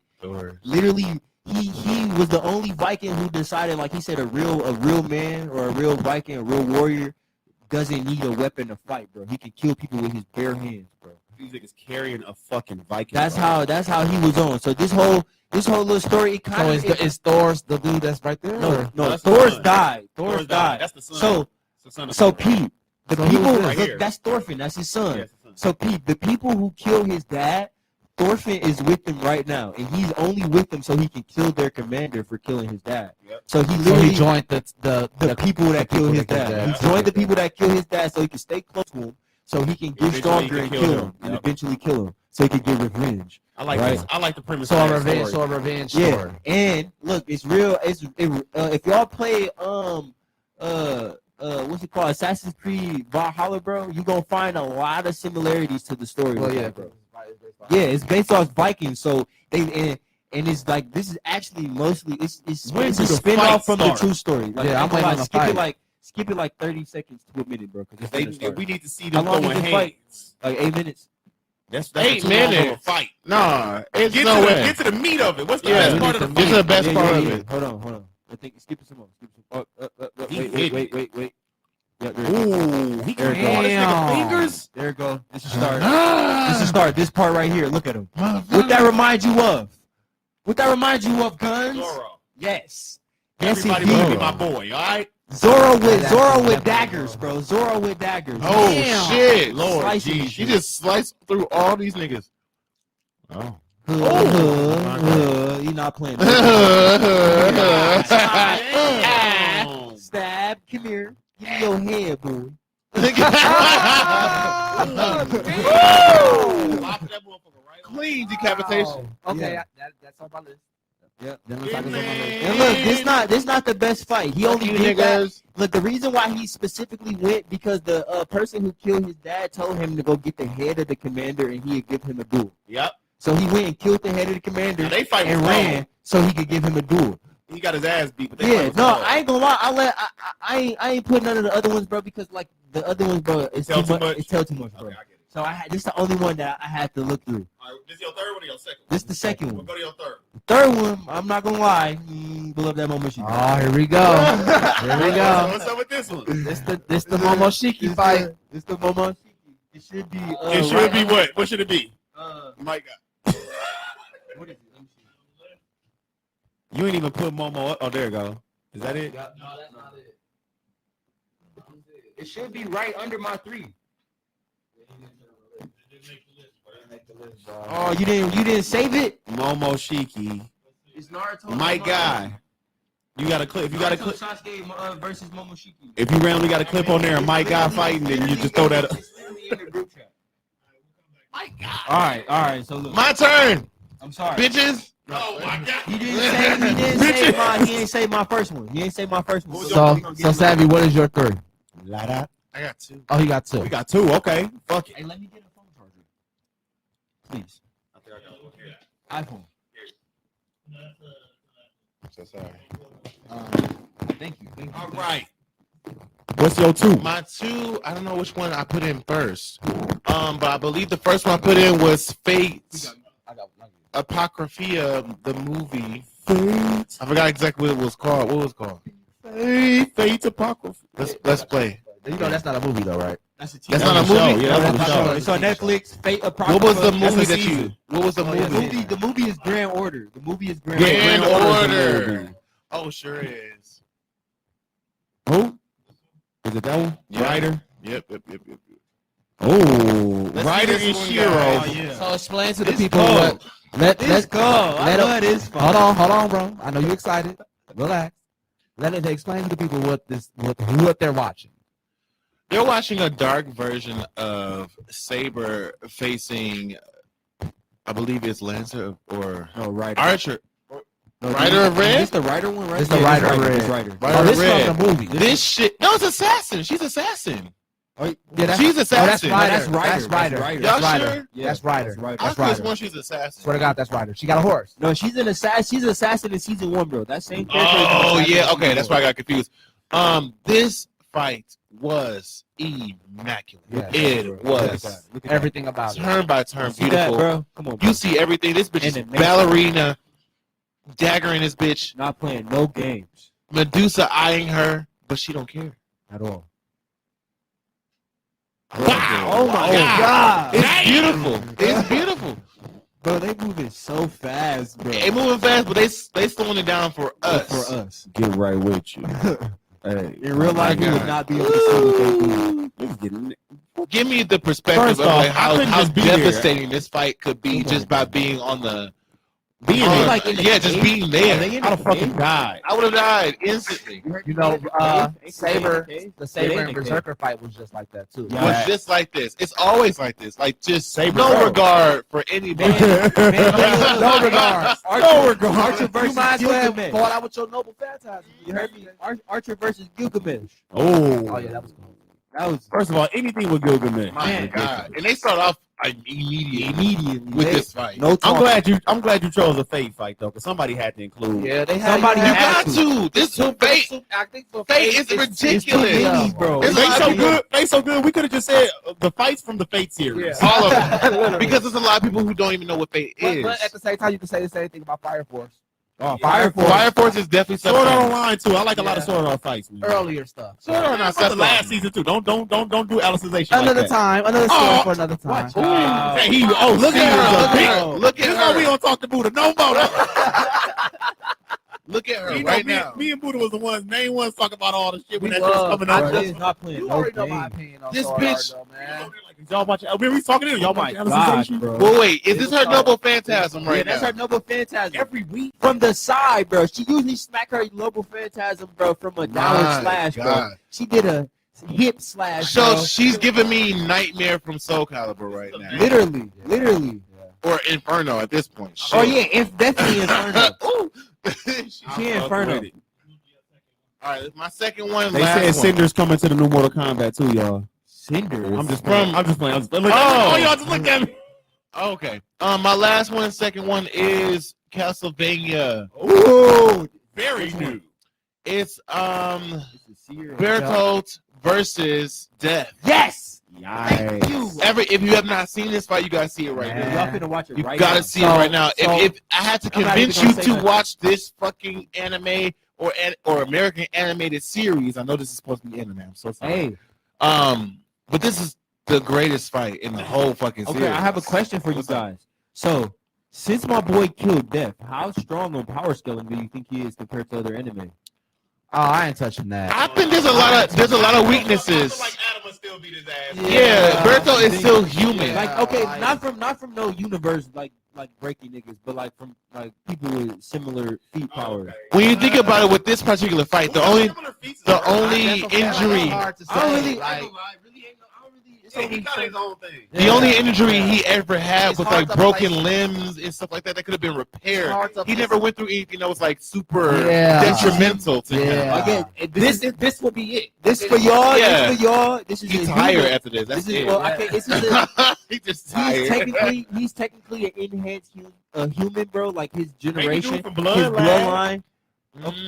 Literally, he was the only Viking who decided, like he said, a real man or a real Viking, a real warrior doesn't need a weapon to fight, bro. He can kill people with his bare hands, bro. These niggas carrying a fucking Viking. That's bro. how he was on. So this whole little story, it So kind of is Thor's the dude that's right there? or- no. that's the Thor's son. died. Thor's Thor's died. That's the son. So It's the son of so Thor. Pete, the So people who's this? Right look, here. that's Thorfinn. That's his son. Yeah, it's the son. So Pete, the people who kill his dad, Thorfinn is with them right now, and he's only with them so he can kill their commander for killing his dad. Yep. So he So literally he joined the people that killed his dad. He joined the people that killed his dad so he can stay close to him, so he can get Eventually stronger he and can kill kill him, him. and Yep. eventually kill him, so he can get revenge. I like Right. this. I like the premise. So of a that revenge, story. story. Yeah, and look, it's real. If y'all play what's it called, Assassin's Creed Valhalla, bro, you gonna find a lot of similarities to the story. Well, with yeah, that, bro. Yeah, it's based off Vikings, so they and it's like this is actually mostly it's When a do the spin fights off from start? the true story. Like, Yeah, I'm waiting waiting on the fight. skip it like 30 seconds to a minute, bro. Because We need to see How them long throwing is the fight? hands. like 8 minutes. That's 8 too long of a minutes. fight. Nah, it's Get no to way. get to the meat of it. What's the Yeah, best part of the This is fight? the best part of it. Hold on. I think skip it some more. He Wait. Yeah, there it Ooh, goes. he There can it goes. all this nigga fingers. There it goes. This is start. This part right here. Look at him. What that remind you of? Guns? Zoro. Yes. Everybody indeed. want to be my boy, all right? Zoro with daggers, bro. Zoro with daggers. Oh Damn. shit, Lord Slicing Jesus. She just sliced through all these niggas. Oh. You're not playing. Stab. Come here. Give me your head, boy. Clean decapitation. Okay, Yeah. that's on my list. Yep. Them looks like it's on my list. And look, this not the best fight. He only You did that. niggas. Look, the reason why he specifically went because the person who killed his dad told him to go get the head of the commander and he'd give him a duel. Yep. So he went and killed the head of the commander Now, they fight and with ran so he could give him a duel. He got his ass beat, but they Yeah, fight with no, Zoro. I ain't gonna lie. I ain't putting none of the other ones, bro, because like the other ones, bro, it's Tell too too much. much? It's tell too much, bro. Okay, I get it. So this is the only one that I had to look through. All right, this is your third one or your second one? This is the second We'll one. go to your third. The third one, I'm not gonna lie, below that Momoshiki. Oh, here we go. Here we go. What's up with this one? This the Momoshiki fight. It's the Momoshiki. It should be. It should be what? What should it be? My God. What is it? Let me see. You ain't even put Momo up. Oh, there you go. Is that it? No, that's not it. It should be right under my 3. Oh, you didn't save it? Momoshiki. It's Naruto. My guy. You got a clip. If you got a clip. Sasuke versus Momoshiki. If you randomly got a clip on there and my guy fighting, then you just throw that up. It's literally in the group chat. My God. All right. So look, My turn, I'm sorry. bitches. Oh my God. He didn't say my first one. He didn't say my first one. So Savvy, what is your 3? Lada. I got 2. Oh, he got 2. We got 2. Okay. Fuck it. Hey, let me get a phone charger, please. I think I got one here. iPhone. So sorry. Thank you. All right. What's your 2? My 2, I don't know which one I put in first. But I believe the first one I put in was Fate Apocrypha, the movie. Fate. I forgot exactly what it was called. What was it called? Fate Apocrypha. Let's play. You know that's not a movie though, right? That's a That's not a movie. Yeah, that's a show. show. It's on Netflix. Fate Apocrypha. What was the That's movie a that season. you? What was the movie? The movie is Grand Order. The movie is Grand Grand Order. Order. Oh, sure is. Who? Is it that one? Yeah. Ryder. Yep. Oh, Let's Ryder see and this one, Shiro. guys. So explain to the It's people cold. what. Let's go. I know this. Hold on, bro. I know you're excited. Relax. Let it explain to the people what they're watching. They're watching a dark version of Saber facing, I believe it's Lancer or No, Ryder. Archer. No, Ryder of Red? It's the Ryder one, right? It's the Yeah, Ryder it's of Red. It's Ryder. Ryder Oh, of this Red. from the movie. This shit. No, it's Assassin. She's Assassin. Oh, Yeah, She's that's Assassin. Ryder. That's Ryder. That's Ryder. That's Ryder. Y'all That's Ryder. sure? Yeah, That's Ryder. Ryder. I That's could have Ryder. sworn she's Assassin. Swear to God, that's Ryder. She got a horse. No, she's an assassin. She's an assassin in season 1, bro. That same character. is an Oh assassin yeah, in okay, season that's 1. why I got confused. This fight was immaculate. Yeah. It was Look at Everything about it. turn by turn See that, beautiful. bro? Come on, bro. You see everything. This bitch is Animation. ballerina, dagger in this bitch. Not playing no games Medusa eyeing her, but she don't care. at all. Wow! Oh my God. It's Damn. beautiful. It's beautiful. Bro, they moving so fast, bro. They moving fast, but they slowing it down for us. For us. Get right with you. Hey, In real life, my we would God. not be able to see what they do. niggas getting Give me the perspective First of off, like I how couldn't just be there. devastating this fight could be Come on, just by being on the being on- there. like in the yeah, just cave? being Are there. they in I'd the have fucking cave? died. I would have died instantly. You know, Saber, the Yeah, Saber they and in the Berserker fight was just like that too. Yeah. Was just like this. It's always like this. Like just Saber, no bro. regard for anybody. No regards. Archer You versus might as well have Gilgamesh. fought out with your noble phantasm. You heard me? Archer versus Gilgamesh. Oh Oh, yeah, that was cool. That was first of all, anything with Gilgamesh. My Man. God. And they start off Immediately with this fight. No I'm talking. glad you chose a fate fight though, because somebody had to include. Yeah, they had Somebody You had got to. This fate. I think for Fate is ridiculous, many, bro. It's They a lot so of people- good. They so good. We could have just said the fights from the Fate series. Yeah. all of them, because there's a lot of people who don't even know what fate is. But at the same time, you can say the same thing about Fire Force. Oh, Fire Force. Fire Force is definitely Sword Art something. Online too. I like a lot of Yeah. Sword Art fights. Man. Earlier stuff. Sword Art not That's the last something. season too. Don't do Alicization Another like that. time. Another story Oh, for another time. Hey, Look at her. Look at her. Look This at is why we her. don't talk to Buddha no more. Look at her You know, right me, now. me and Buddha was the main ones talking about all the shit when We that shit was love, coming bro. out. Bro, he's not playing You no already know my game. opinion on This Sword bitch- Art, though, man. Y'all watch. I mean, we talking to y'all. Oh my watching God, Alicization? bro. Well, wait. Is this her double phantasm Yeah, right that's now? her noble phantasm. Every week. From the side, bro. She usually smack her noble phantasm, bro, from a downward My slash, bro. God. She did a hip slash, So bro. she's giving me Nightmare from Soul Calibur right now, Literally. or Inferno at this point. Oh Shit. yeah, it's definitely Inferno. Ooh. She Inferno. All right, my second one. They last said one. Cinder's coming to the new Mortal Kombat too, y'all. Cinder. I'm just From- playing. I'm just playing. Oh. Y'all just looked at me. Okay. My last one, second one is Castlevania. Ooh. Very new. It's Bertolt versus Death. Yes. Yikes. If you have not seen this fight, you gotta see it right Man, now. y'all finna watch it You right gotta now. see it right now. So- If I had to I'm not convince even you gonna say to nothing. watch this fucking anime or American animated series, I know this is supposed to be anime. I'm so sorry. Hey, But this is the greatest fight in the whole fucking series. okay, I have a question for you What's up? guys. So, since my boy killed Death, how strong on power scaling do you think he is compared to other anime? Oh, I ain't touching that. I think there's a lot of weaknesses. Adam would still beat his ass. Yeah, Bertolt is still human. Like, okay, not from no universe like breaking niggas, but like from like people with similar feet power. When you think about it, with this particular fight, the only injury, Hard to say. I don't really- like, He got his own thing. the only injury he ever had It's was hard like to broken place- limbs and stuff like that. That could have been repaired. hard to He place- never went through anything that was like super Yeah. detrimental to him. Yeah. Again, this will be it. this for y'all. Yeah. This for y'all. This is He's a tired human. after this. That's This is it. well, okay. This is a, He's just tired. he's technically an enhanced human, bro. Like his generation, his from bloodline.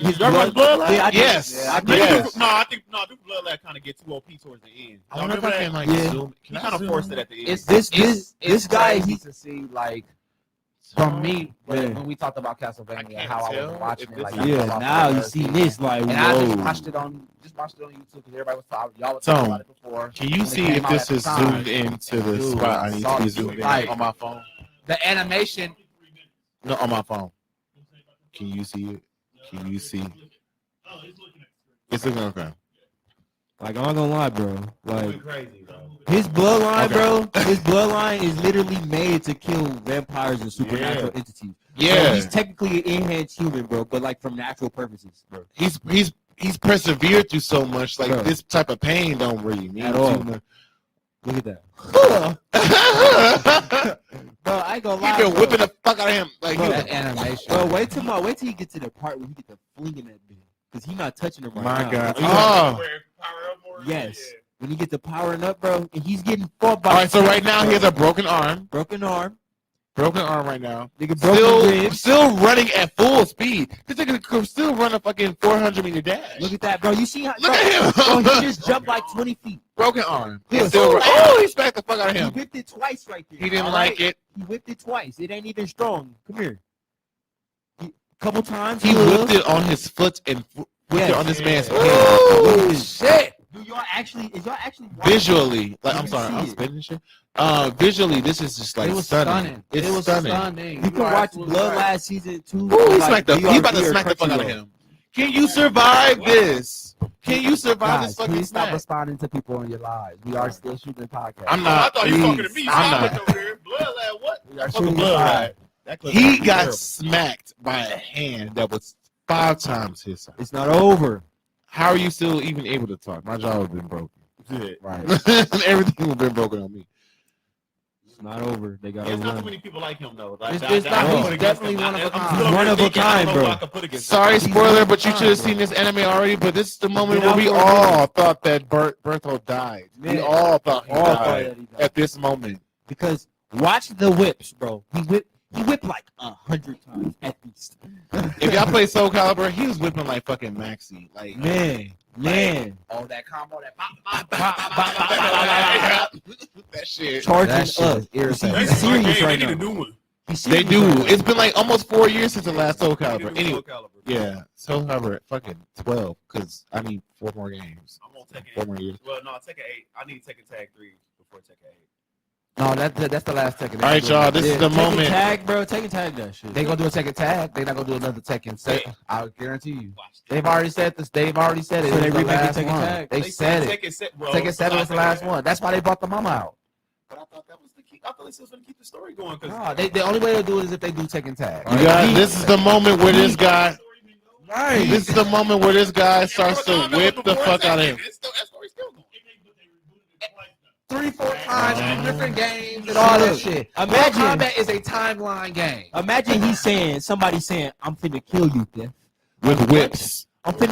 His Y'all run Bloodline? Yeah, I do. Yes. Yeah, I do. Yes. I think Bloodline kind of get too OP towards the end. I wonder if I can like Yeah. zoom. He kind of forced it at the end. It's This guy, crazy he's to see like from me Yeah. when we talked about I Castlevania, can't how I tell was watching if it. this Like, is- I yeah. saw my Now you first see season. this, like, And I just whoa. watched it on YouTube because everybody was talking. Y'all were Tom, talking about it before. Can you when it see came if out this at the is time. zoomed into the Dude, spot I need to be sorry. zoomed in Like- on my phone? The animation. No, on my phone. Can you see it? Can you see? It's looking okay. Like, I'm not gonna lie, bro. Like, crazy, bro. his bloodline, Okay. bro. His bloodline is literally made to kill vampires and supernatural entities. So Yeah, he's technically an enhanced human, bro, but like from natural purposes, bro. he's persevered through so much. Like Bro. this type of pain don't really mean At all. too much. Look at that. He Bro, I ain't gonna lie. been bro. whipping the fuck out of him. Like Bro, he- That animation. Bro, wait till you get to the part where he get the flinging that bitch. Because he not touching her right my now. God. Oh, Oh. yes. When he get the powering up, bro, and he's getting fought by All right. So right now he has a broken arm. broken arm. Broken arm right now. Nigga broken ribs. Still running at full speed. This nigga could still run a fucking 400-meter dash. Look at that, bro. You see how Look at bro, him. he just jumped like 20 feet. Broken arm. Yeah. He's still he smacked the fuck out of He him. whipped it twice right there. He didn't all like right? it. He whipped it twice. It ain't even strong. Come here. Couple times. He good. whipped it on his foot and whipped Yes. it on this man's head. Ooh, Shit. Do y'all actually? Is y'all actually watching? Visually, like You I'm sorry, see I'm it. spitting shit. Visually, this is just like it was stunning. It's It was stunning. You can are watch absolutely Blood right. last season 2. Ooh, he like, he about to DRB or smack the fuck out of Crunchyroll. him. Can you survive this? Can you survive Guys, this fucking please stop smack? responding to people in your lives. We are still shooting a podcast. I'm I not. thought you were talking to me. I'm Stop not. it over there. Bloodline, what? We are Fucking shooting a Bloodline. podcast. That clip He was got terrible. smacked by a hand that was 5 times his size. It's not over. How are you still even able to talk? My jaw has been broken. Yeah. Right. Everything has been broken on me. It's not over. They got to There's not too run. many people like him though. Like, It's not- I he's put against definitely him. one of a I'm kind. still One of a thinking, I don't know kind, who bro. I could put against Sorry, him. spoiler, but you should have seen this anime already. But this is the moment Been where out we for a all minute. thought that Berthold died. We Yeah. all thought he All thought died that he died. at this moment. Because watch the whips, bro. He whipped like 100 times at least. If y'all play Soul Calibur, he was whipping like fucking Maxi. Like Man. Oh, that combo, that that shit. Charging That shit up. is irritating. He's serious right They need a now. new one. He's They serious do. right now. It's been like almost 4 years since the last Soul They need a Calibur. new Anyway, Soul Calibur. yeah, Soul Calibur fucking 12 because I need 4 more games. I'm on Tekken 4 8. more years. Well, no, Tekken 8. I need Tekken Tag 3 before Tekken 8. No, that's the last Tekken. All right, y'all. This is the Tekken moment. Tag, bro. Tekken Tag that shit. They gonna do a Tekken tag. They not gonna do another Tekken set. I'll guarantee you. Watch that. They've already said this. They've already said it. So they It's the remaking last Tekken one. Tag? They said it. Tekken 7 was the last one. That's why they brought the mama out. But I thought that was the key. I thought this was going to keep the story going. No, the only way to do it is if they do Tekken tag. You got, this is the moment where this guy. Right. This is the moment where this guy starts to whip the fuck out of him. That story's still going. 3-4 times, 2 different games, and all that shit. Mortal Imagine- Kombat is a timeline game. Imagine he's saying, somebody saying, I'm finna kill you, Death. With whips. I'm finna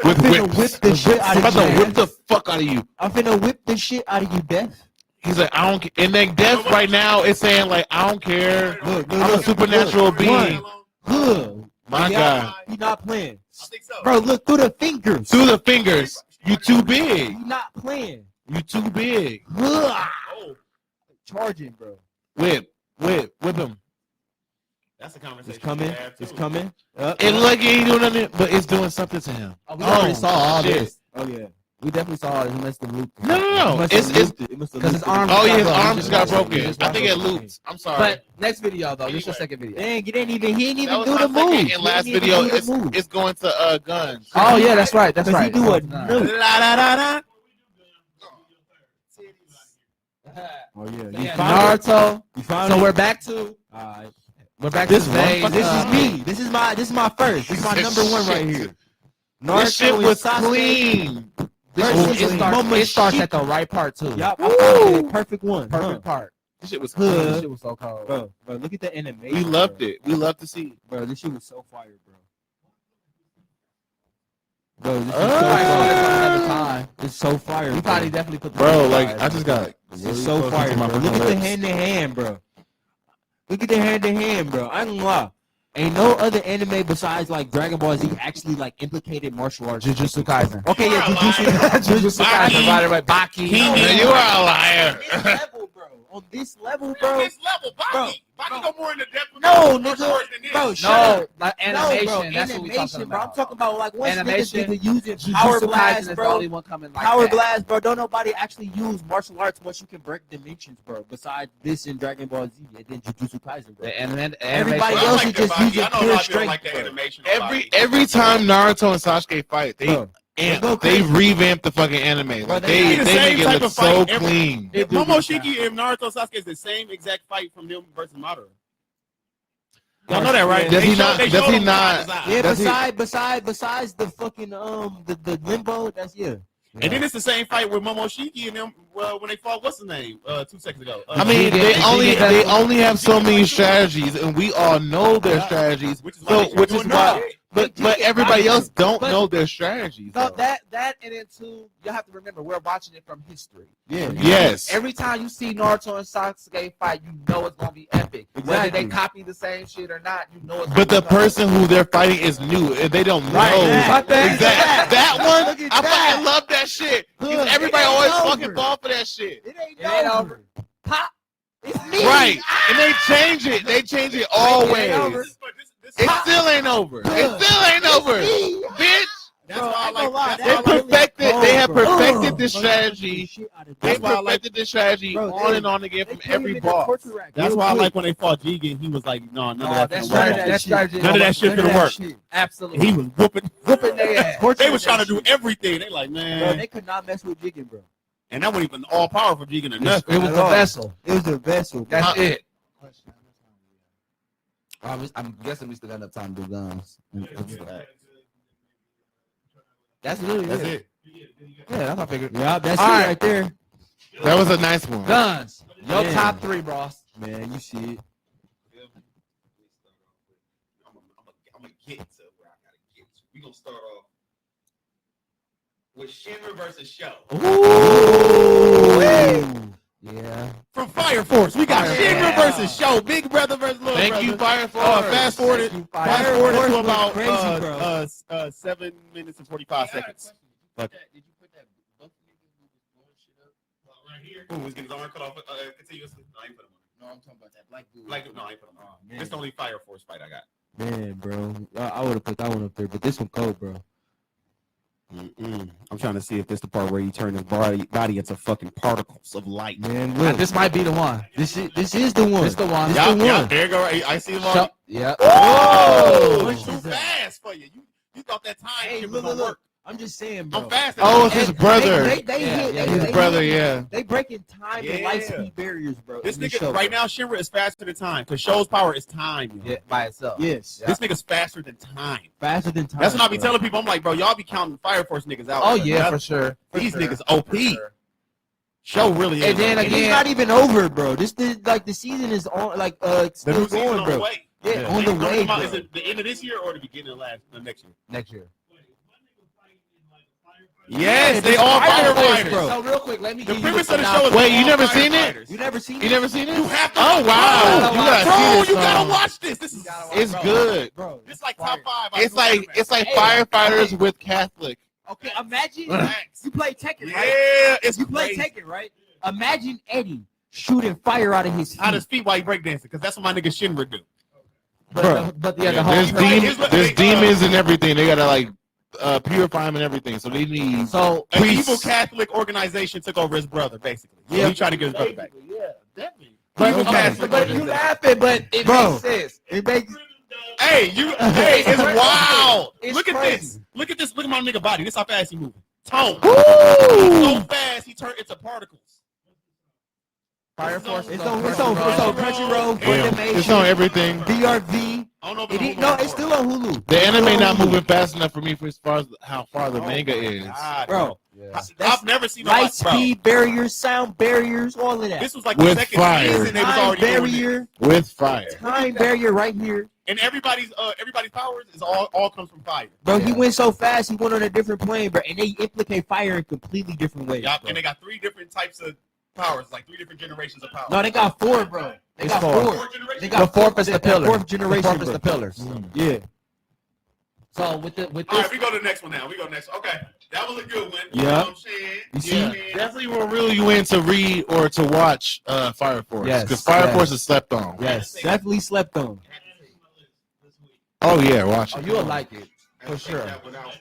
With finna whips. whip the shit out I'm of about to you. whip the fuck out of you. I'm finna whip the shit out of you, Death. He's like, I don't care. And then Death right now is saying, like, I don't care. Look, I'm a supernatural being. Look. My He God. not- He not playing. I think so. Bro, look through the fingers. Through the fingers. You too big. He not playing. You too big. Ugh. Oh, Charging, bro. Whip him. that's a conversation. It's coming. we have, It's too. coming. And look, he ain't doing nothing, but it's doing something to him. We already saw all shit. this. Oh, yeah. We definitely saw all this. He must have looped. No. It's because his arms. oh, yeah, his got broken. arms He got just watched broken. it. I think it looped. I'm sorry. But next video though, this is your second video. Dang, he didn't even that do was the my move. second and last video. It's going to guns. Oh yeah, that's right. That's Does he right. do a Nah. nuke? La da da da. Oh, yeah. Yeah, Naruto. You found So it? we're back to Alright. this This phase. is me. This is my first. This is my number one right here. This shit and was Sasuke. clean. Versus It starts at the right part too. Yup, I found it. Perfect one. Perfect part. This shit was Huh. This clean. shit was so cold. Bro, look at the animation. We loved bro. it. We loved to see. Bro, this shit was so fire, bro. Bro, this is Probably so saw this fire. another time. It's so fire. We probably definitely put the Bro, like I just got This really is so close fire, to my bro. Look at the lips. hand to hand, bro. Look at the hand to hand, bro. I ain't gonna lie. Ain't no other anime besides like Dragon Ball Z actually like implicated martial arts. Jujutsu Kaisen. Okay, yeah, You're a Jujutsu. Jujutsu Kaisen, by the way. Baki. You are a liar. On this level, bro. On this level, On bro. this level, Bro, Baki go more into depth with No, martial nigga. arts than this. Bro, shut No, up. like No, animation. bro, That's what we talking bro. I'm about. talking about like once Animation. niggas get to using Jujutsu Power Kaisen Blast, is the bro. only one coming like Power that. Blast, bro. Don't nobody actually use martial arts once you can break dimensions, bro. Besides this in Dragon Ball Z and then Jujutsu Kaisen, bro. animation. Everybody Well, I else like is the just Baki. using I know pure a lot of people strength, like the bro. animation. of Baki. Every time Naruto and Sasuke fight, they Bro, they go they crazy. revamped the fucking anime. Bro, Like, they they do the make it type look of so fight every- clean. If Momoshiki and Naruto Sasuke is the same exact fight from them versus Madara. Y'all know that, right? Does They he show- not- they does showed he them not- side to side. Yeah, Does he- besides the fucking the limbo, that's yeah. And then it's the same fight with Momoshiki and them when they fought. What's his name? 2 seconds ago. I mean, they only have so many strategies, and we all know their strategies. which is So, why, which is why, but everybody else don't know their strategies. No, though. that and then too, you have to remember we're watching it from history. Yeah. Yes. Every time you see Naruto and Sasuke fight, you know it's gonna be epic. Whether Exactly. they copy the same shit or not, you know it's. But the gonna be person who they're fighting is new, and they don't know. Right. That one, Look at I that. fucking love that shit. 'Cause Look, everybody it ain't always over. fucking fall for that shit. It ain't It ain't over. over. Pop. It's me. Right. And they change it. They change it always. It still ain't over. It still ain't over. Bitch. That's Bro, why I I ain't gonna like. lie, That's that They why I like. perfected. cold, They have bro. perfected the Bro, strategy. shit out of They That's why I like- perfected the strategy Bro, on they- and on again They from put him every in the boss. torture rack That's real why I quick. like when they fought Jigen. He was like, no, none of that. That finna strategy, work. that strategy, None of that shit None of finna that work. shit. absolutely. He was whooping. whooping their ass. They was trying to do everything. They like, Bro, man, they could not mess with Jigen, bro. and that wasn't even all powerful Jigen or nothing. It was At the all. vessel. It was a vessel. Bro. That's it. I'm guessing we still got enough time to do guns. That's really That's it. it. Yeah, that's what I figured. Yeah, that's All it right. right there. That was a nice one. Guns. Your Man. top 3, boss. Man, you see it. I'm gonna get to where I gotta get to. We gonna start off with Shinra versus Show. Ooh. Yeah. From Fire Force. We got Shinra versus Show. Big brother versus little brother. Thank you, Fire Force. Fast forward it. Fast forward it to about crazy, bro. 7 minutes and 45 seconds. Did you put that both niggas who was blowing shit up right here? Who was getting his arm cut off continuously? No, I ain't put him on. No, I'm talking about that black dude. No, I ain't put him on. This is the only Fire Force fight I got. Man, bro, I would have put that one up there, but this one cold, bro. I'm trying to see if this is the part where he turned his body into fucking particles of light. Man, look, This might be the one. this is the one. This the one. Yeah, there you go. I see him on. Yeah. Oh, it's too fast for you. You thought that time Hey, was look, gonna look. work. I'm just saying, bro. I'm fast. Oh, it's his brother. His brother, yeah. They breaking time and light Yeah. speed barriers, bro. This in this nigga show, right bro. now, Shinra is faster than time because Show's power is time. Yo. Yeah, by itself. Yes, This nigga's faster than time. faster than time. That's what I be bro. telling people. I'm like, bro, y'all be counting Fire Force niggas out. Oh bro. yeah, for sure. These niggas OP. Show really is. And then And again, it's not even over, bro. This the season is on, like the still new season going, on bro. the way. Yeah, on the way, bro. Is it the end of this year or the beginning of next year? next year. Yes, they all firefighters. bro. So real quick, let me The give premise you of the show is Wait, they you all never seen it? firefighters. You never seen You it? never seen it? You have to. Oh wow! You gotta Bro, see this. you gotta song. watch this. This is It's good. bro. It's like top 5. It's like firefighters with Catholic. Okay, imagine Facts. you play Tekken, right? Yeah, it's You play crazy. Tekken, right? Imagine Eddie shooting fire out of his feet. Out his feet while he breakdancing, because that's what my nigga Shinra do. Bro. But the There's whole there's demons and everything. They gotta like purify them and everything. So they need. so An Priests. evil Catholic organization took over his brother, basically. So Yeah. he tried to get his brother back. Yeah, definitely. Evil Catholic but you organization. laughing, but it Bro. makes sense. It makes Hey, it's wild. It's Look at crazy. this. Look at this. Look at my nigga body. This how fast he moving. Tone. He's so fast he turned into particles. Fire Force. it's on Crunchyroll, Damn, Funimation, it's on everything. VRV. I don't know if It, it's no, it's still on Hulu. The anime not moving fast enough for me for as far as how far the manga is. God, Bro. Yeah. I've never seen no Light bro. speed barriers, sound barriers, all of that. This was like With the second fire. season. They was Time already doing this. barrier, With fire. time barrier right here. And everybody's powers is all comes from fire. Bro, he Yeah. went so fast, he went on a different plane, bro. And they implicate fire in completely different ways. Yup, bro. and they got 3 different types of powers, like 3 different generations of power. No, they got 4, bro. They It's got four. 4. 4 generations. They The got fourth is the pillar. Fourth generation. The fourth is bro. the pillars. Yeah. So with All this, right, we go to the next one now. Okay, that was a good one. You know Yeah. what I'm saying? You see? man. Definitely will reel you in to read or to watch Fire Force. Yes, Because Fire yes. Force is slept on. Yes, definitely slept on. Oh yeah, watch oh, it. you'll like it I for check sure. that one out.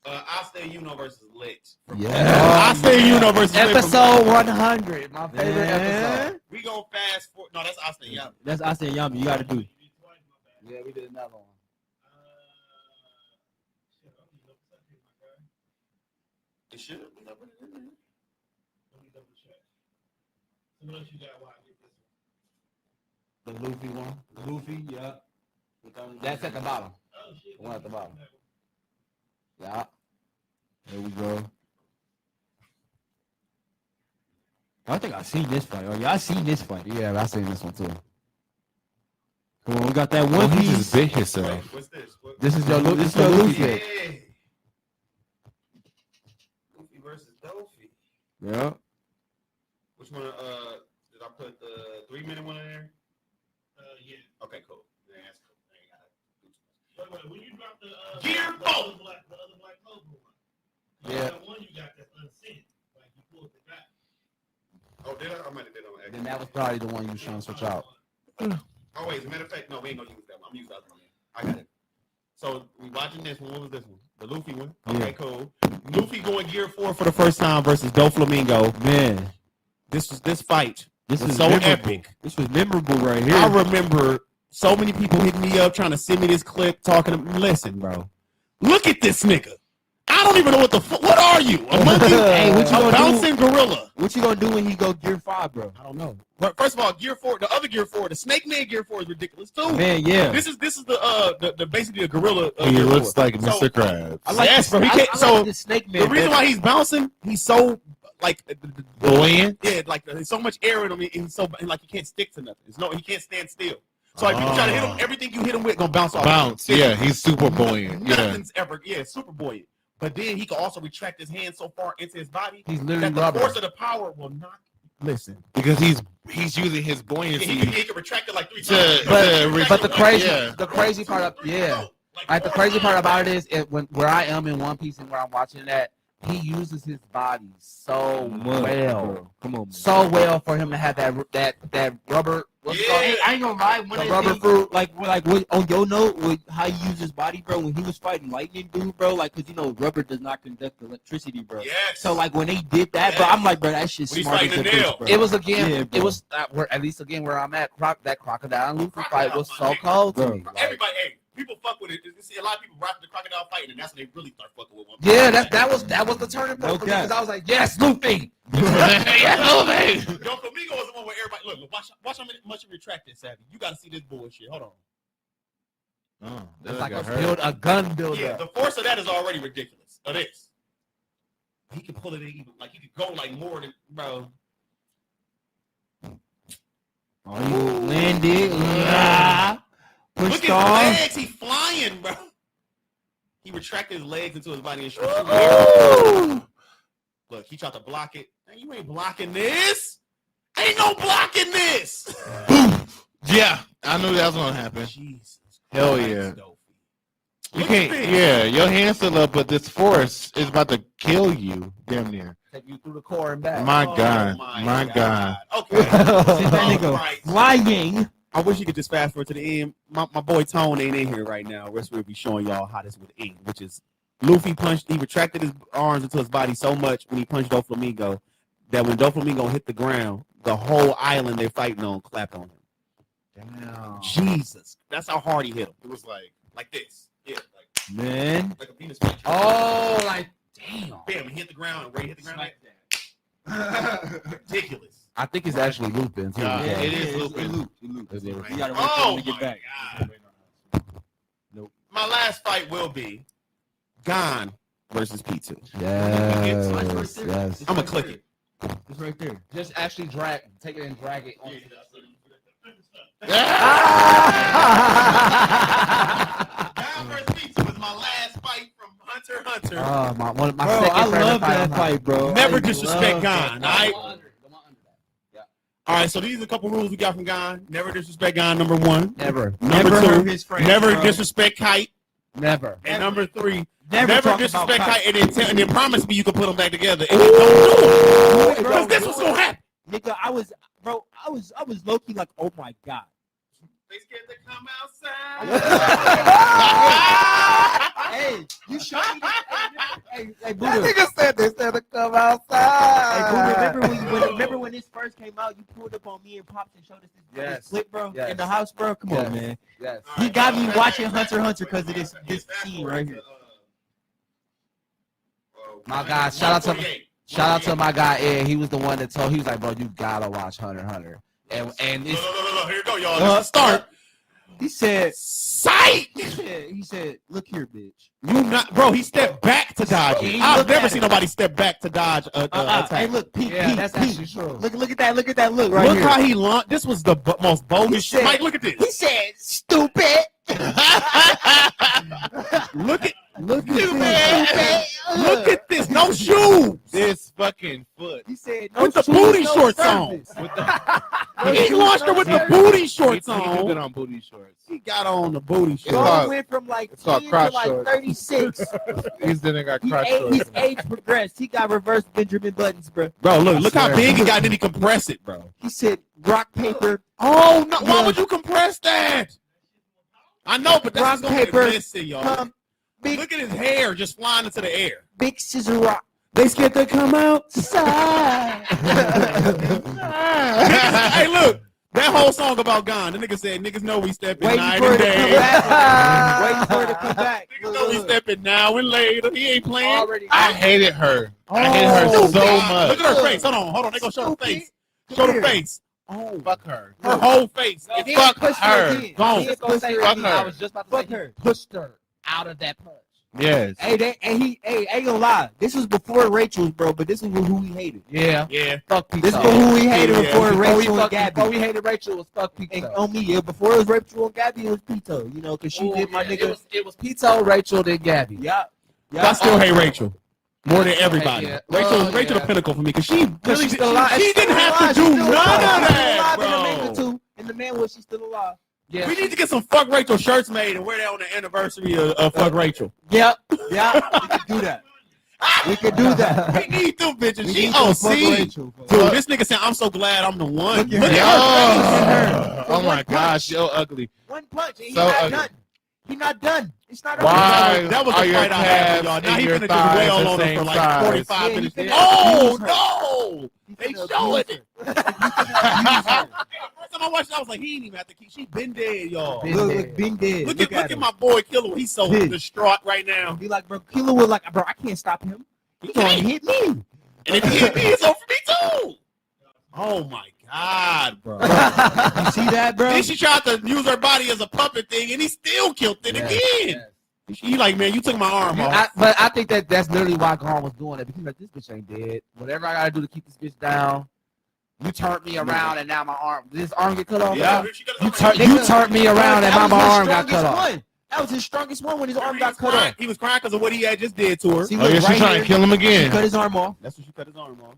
I Stay Uno versus Lit. Yeah. I Stay Uno versus Lit. Episode 100, my favorite Yeah. episode. We go fast for no, that's I Stay Young. That's I said Yami. You got to do it. Yeah, we did another one. It should. The Luffy one. Luffy, yeah. That's at the bottom. The one at the bottom. Yeah. There we go. I think I seen this fight. Oh, yeah, I seen this fight. Yeah, I seen this one too. Come on, we got that Oh, one he piece. just bit himself. What's this? What? This is your This is your Luffy. Yeah. pick. Luffy versus Dofi. Yeah. Which one? Did I put the 3-minute one in there? Yeah. Okay, cool. Yeah, that's cool. I ain't gotta do too much. When you drop the Gear the other black clover one, Yeah. that one you got that's unseen, like you pulled it back. Oh, did I? I might have did on Then accident. that was probably the one you was trying to switch out. Oh wait, as a matter of fact, no, we ain't gonna use that one. I'm gonna use the other one. I got it. So we watching this one. What was this one? The Luffy one. Okay, Yeah. cool. Luffy going Gear 4 for the first time versus Doflamingo. Man, This fight. this was is so memorable. epic. This was memorable right here. I remember so many people hitting me up trying to send me this clip, talking to me. Listen, bro. Look at this nigga. I don't even know what are you? A monkey? Hey, what you a gonna do? bouncing gorilla? What you gonna do when he go Gear 5, bro? I don't know. But first of all, Gear 4, the other Gear 4, the Snake Man Gear 4 is ridiculous too. Man, yeah. This is the basically a gorilla. He Gear looks 4. like So, Mr. Krabs. I like this, bro. He I can't, like so the Snake Man. the reason why he's bouncing, he's so like Buoyant? yeah, like there's so much air in him, and he's so like he can't stick to nothing. He can't stand still. So like, if you try to hit him, everything you hit him with gonna bounce off. Bounce. Yeah, he's super buoyant. Yeah. Nothing's ever super buoyant. But then he can also retract his hand so far into his body He's literally that the rubber. force of the power will knock Listen, because he's using his He buoyancy can retract it like 3 to, times. But the crazy, Yeah. the crazy part of like the crazy part about it is where I am in One Piece and where I'm watching that, he uses his body so well, bro. Come on, man. so well for him to have that rubber. What's it called? Hey, I ain't gonna lie. One The of rubber things, fruit. like what, on your note, with how he used his body, bro, when he was fighting lightning, dude, bro, like, cause rubber does not conduct electricity, bro. Yes. So like when they did that, bro, I'm like, bro, that shit's When he's smart as fighting a the nail. bitch, bro. It was again. Yeah, bro. It was at least again where I'm at. That crocodile and Luffy fight was so cold to Bro. me. Like, Everybody, hey, people fuck with it. You see a lot of people rock the crocodile fighting, and that's when they really start fucking with one. yeah, that was the turning point for me because I was like, yes, Luffy. Yes, Luffy. Yo, Flamingo was the one where everybody look. Watch how much you retract this, Savvy. You got to see this bullshit. Hold on. It's like a gun build Yeah, up. the force of that is already ridiculous. Of this, he can pull it in even like he could go like more than bro. Oh, he landed. Look Pushed at his off. legs. He flying, bro. He retracted his legs into his body and stretched. Look, he tried to block it. Man, you ain't blocking this. Ain't no blocking this. Yeah, I knew that was gonna happen. Jesus. Hell Christ, yeah. Dopey. You Look can't. at this. Yeah, your hands still up, but this force is about to kill you. Damn near. Take you through the core and back. My Oh, God. my My God. Okay. Send that nigga Alright. flying. I wish you could just fast forward to the end. My boy Tone ain't in here right now. We'll be showing y'all how this would end, which is Luffy he retracted his arms into his body so much when he punched Doflamingo that when Doflamingo hit the ground, the whole island they're fighting on clapped on him. Damn. Jesus. That's how hard he hit him. It was like this. Yeah, Man. like a penis punch. Oh, like damn. Bam, he hit the ground and Ray hit the ground like that. Ridiculous. I think it's actually Lupin too. God, because- it is Lupin. It is. You gotta wait for Oh him to get my back. God. Nope. My last fight will be Gon versus P2. Yes. Yes. I'm gonna click it. It's right there. Just actually take it and drag it. On. Gon versus Pizza was my last fight from Hunter x Hunter. One of my Bro, second I favorite love that fight. fight, bro. Never I disrespect love Gon. that All right. The one under that. All right. So these are a couple rules we got from Gon. Never disrespect Gon. Number one. Never. Number Never two. hurt his friends, Never bro. disrespect Kite. Never. And number three. Never Never talk disrespect about Kite and then promise me you can put them back together. And you don't do it. Because this was gonna happen. Nigga, I was low key like, oh my god. They scared to come outside. Hey, you showed me that. Hey, That Buddha. nigga said they said to come Hey, outside. Buddha, remember when this first came out? You pulled up on me and Pops and showed us this Yes. clip, bro, Yes. in the house, bro. Come Yes. on, man. Yes. He got me watching Hunter x Hunter because of this scene right here. My God, shout out to my guy Ed. He was the one that told. He was like, bro, you gotta watch Hunter x Hunter. And it's No. Here you go, y'all. Let's start. He said, Sight. he said, look here, bitch. You not, bro. He stepped back to dodge it. He I've looked never at seen it. nobody step back to dodge a Hey, attack. look, Pete, yeah, Pete, that's Pete. actually true. Look at that look right Look here. how he launched. This was the most bogus shit. said- Mike, look at this. He said, stupid. Look at this. No shoes. This fucking foot. He said, no With the shoes, booty no shorts service. He launched her with the booty He shorts good on. on booty shorts. He got on the booty It's Bro, shorts. called- he went from like it's called 10 to crotch like shorts. 36. He's then got crotch shorts. His age progressed. He got reverse Benjamin Buttons, bro. Bro, look how swear. big he got. Then he compressed it, bro. He said, rock, paper. Oh no! Why Yeah. would you compress that? I know, but that's Rock, gonna paper, listen, y'all. Come, big, Look at his hair just flying into the air. big scissor rock. They scared to come outside. Hey, look, that whole song about Gon. The nigga said, "Niggas know we stepping Waiting night for and it to come day. back. Waiting for it to come back. Niggas know we stepping now and later. He ain't playing." already. I hated her. I hated her Oh, so God. much. Look at her face. Hold on. They gonna show the face. Show the face. Oh, Fuck her. Her whole face. No, It's fuck pushed her. again. Gone. He was gonna say, Fuck her. I was just about to Fuck say her. he pushed her out of that punch. Yes. Hey, ain't gonna lie. This was before Rachel's, bro, but this is who he hated. Yeah. Yeah. Fuck Pizza. This is who he hated Yeah. before Rachel and Before Gabby. we hated Rachel, it was fuck And Pizza. on me, yeah, before it was Rachel and Gabby, it was Pito, you know, because she did my nigga. It was Pizza, Rachel, then Gabby. Yeah. I still hate Rachel. more than everybody. Yeah. Rachel the pinnacle for me because she really she didn't have to do none of that, bro. In the man was she still alive? Yeah. We need to get some Fuck Rachel shirts made and wear that on the anniversary of Fuck Rachel. Yep. Yeah. We could do that. We could do that. We need them bitches. We She need some Fuck OC. Rachel, bro. Dude, this nigga said, I'm so glad I'm the one. Look at Look her. at her. Oh my gosh, so ugly. One punch. And he's So not ugly. done. He's not done. It's not over. Why That was are the your fight I had with calves y'all. Now and he your finna thighs just wail the on her same for like size? 45 Yeah, minutes. he finna Oh, abuse her. no. He's They finna show abuse it. her. He's finna abuse her. First time I watched it, I was like, he ain't even have to keep. She been dead, y'all. Been Look, been dead. Look at him. my boy Killer. He's so Big. distraught right now. Be like, bro, Kilo was like, bro, I can't stop him. He's gonna hit me. And if he hit me, it's over for me too. Oh my God, bro. You see that, bro? Then she tried to use her body as a puppet thing, and he still killed it again. He like, man, you took my arm off. But I think that's literally why Gon was doing it. Because he's like, this bitch ain't dead. Whatever I gotta do to keep this bitch down. You turned me around and now my arm. Did his arm get cut off? Yeah. You turned me around and now my arm got cut off. One. That was his strongest one when his arm got cut off. He was crying because of what he had just did to her. See, Oh look, yeah, she's right trying here, to kill him She again. cut his arm off, That's what she cut his arm off.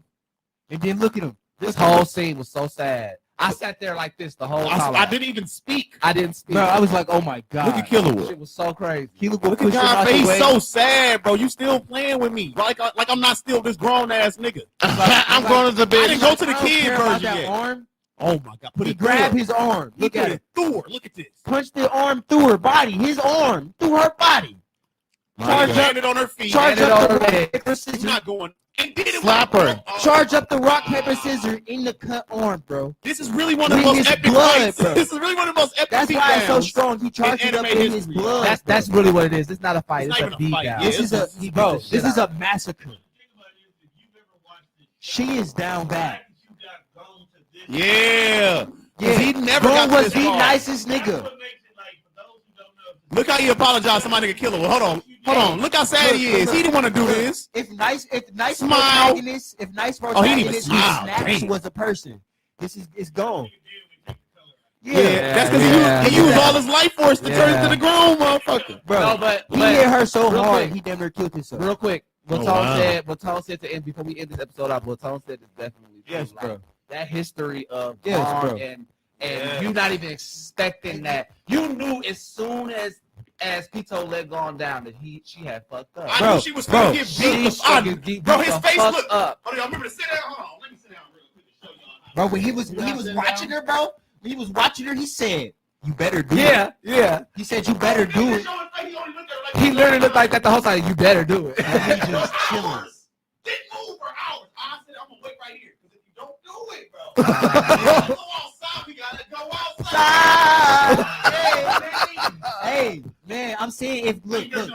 and then look at him. This whole scene was so sad. I sat there like this the whole time. I didn't even speak. I didn't speak. Bro, I was like, oh my god. Look at Killer. Shit was so crazy. Kilo go Look push at him out God, the he's way. so sad, bro. You still playing with me, like I'm not still this grown ass nigga. I'm going to the I bitch. didn't go to the I don't kid care about version that yet. arm. Oh my God! Put He it through grabbed her. his arm. He Look put at it it. through her. Look at this. Punched the arm through her body. His arm through her body. Charge up. Landed on her feet. Charge Landed up on the her rock, head. paper, He's scissors. not going. And did it Slap with- her. Oh, Charge up the rock, paper, scissors in the cut arm, bro. This is really one of the With most his epic blood, fights. bro. This is really one of the most epic That's why it's so beatdowns. strong. He charged it up anime in his history. blood. That's really what it is. It's not a fight. It's It's, not a even a fight. beatdown. Yeah, This is it's a he beat bro. the shit This is out a massacre. She is down bad. Yeah. Yeah, He never Gon got was this the far. nicest nigga. Look how he apologized. Somebody could kill him. Hold on. Look how sad he is. He didn't want to do this. If nice Smile. protagonist, Oh, he didn't even protagonist smile. Snacks Damn. was a person, it's gone. Yeah, Yeah, that's because he used all his life force to turn into the grown motherfucker. bro. No, but he hit her so real hard, quick. he damn near killed himself. real quick, Oh, wow. Baton said to end before we end this episode out. Baton said it's definitely true. Yes, bro. That history of Yes, Gon bro. and Yeah. you not even expecting that. You knew as soon as Pito let Gon down that she had fucked up. I Bro, knew she was bro, going to get beat. Bro, his face fuck look. up. Hold on, y'all remember to sit down? Hold on, let me sit down real quick to show y'all. Bro, when he was watching her, bro, when he was watching her, he said, "You better do it." Yeah. He said, "You better do it." He literally looked like that the whole time. You better do it. And he just chilling. Didn't move for hours. I said, I'm going to wait right here. Because if you don't do it, bro, we gotta go outside. We got to go outside. Hey, man, I'm saying if look. This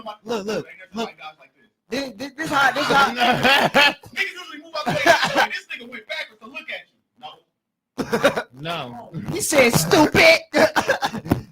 how Niggas usually move out the way. This nigga went backwards to look at you. No. No. he said, "Stupid."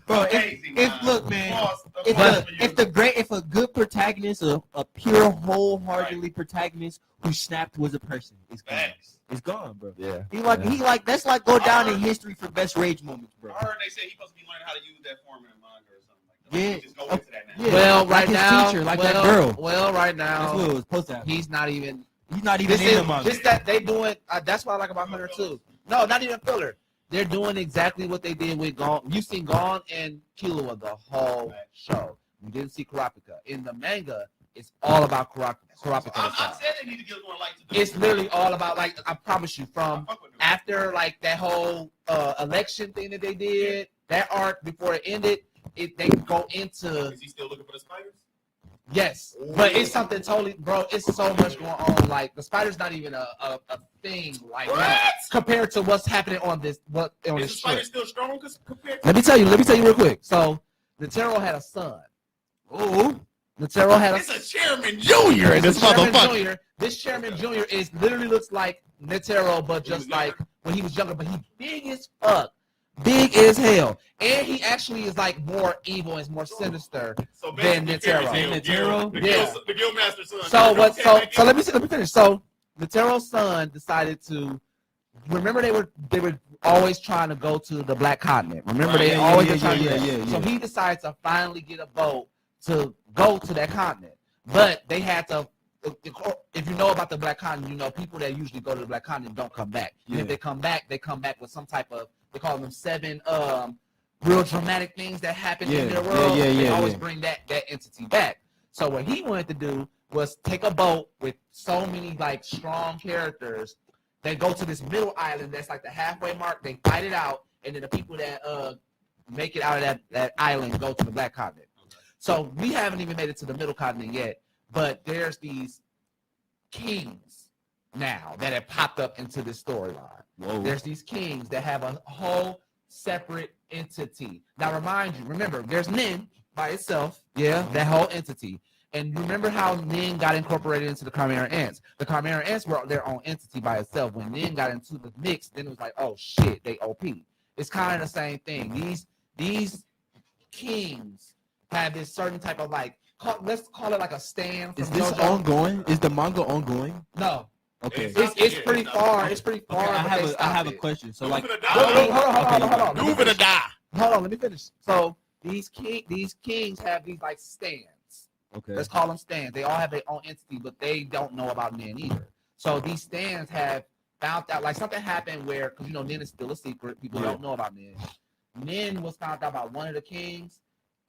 Bro, Amazing, look, man, Boss, if a good protagonist, a pure, wholeheartedly protagonist who snapped was a person, it's gone. Facts. It's gone, bro. Yeah. He like that's like go down in history for best rage moments, bro. I heard they say he's supposed to be learning how to use that formula in manga or something like that. Yeah. Just go into that now. Yeah. Well, like right his now, teacher, like well, that girl. Well, right That's what now, it was supposed to happen. he's not even. He's not even This in the is manga. just that they doing. That's what I like about Hunter too. No, not even filler. They're doing exactly what they did with Gon. You've seen Gon and Killua the whole show. You didn't see Kurapika. In the manga, it's all about Kurapika. I said they need to get more light to do. It's literally all about, like, I promise you, from Fuck with them. after like that whole election thing that they did, that arc before it ended, they go into Is he still looking for the spiders? yes, but it's something totally, bro. It's so much going on. Like the spider's not even a thing like that compared to what's happening on this on Is this the spider strip. still strong compared to Let me tell you real quick. So Netero had a son. Ooh. Netero had a It's a chairman junior in this Chairman motherfucker. Jr. This Chairman Jr. is literally looks like Netero, but just like when he was younger. But he's big as fuck, big as hell, and he actually is like more evil and more sinister. So Then basically, Netero. Netero? Yeah. The Guildmaster son. So what? Okay, So let me finish. So Netero's son decided to. Remember they were always trying to go to the Black Continent. Remember they always were trying to do that. So he decided to finally get a boat to go to that continent. But they had to if you know about the Black Continent, you know people that usually go to the Black Continent don't come back. And if they come back with some type of, they call them 7 real dramatic things that happen in their world. They always bring that entity back. So what he wanted to do was take a boat with so many like strong characters. They go to this middle island that's like the halfway mark. They fight it out, and then the people that make it out of that island go to the Black Continent. So we haven't even made it to the middle continent yet, but there's these kings now that have popped up into this storyline. There's these kings that have a whole separate entity. Now remember, there's Nin by itself, that whole entity. And remember how Nin got incorporated into the Chimera Ants. The Chimera Ants were their own entity by itself. When Nin got into the mix, then it was like, oh shit, they OP. It's kind of the same thing. These kings have this certain type of like, let's call it like a stand. Is this ongoing? Is the manga ongoing? No. Okay. It's pretty far. It's pretty far. Okay, I have a question. So like, hold on. Move it or die. Hold on, let me finish. So these kings have these like stands. Okay. Let's call them stands. They all have their own entity, but they don't know about Nin either. So these stands have found out, like something happened where, because Nin is still a secret. People don't know about Nin. Nin was found out by one of the kings,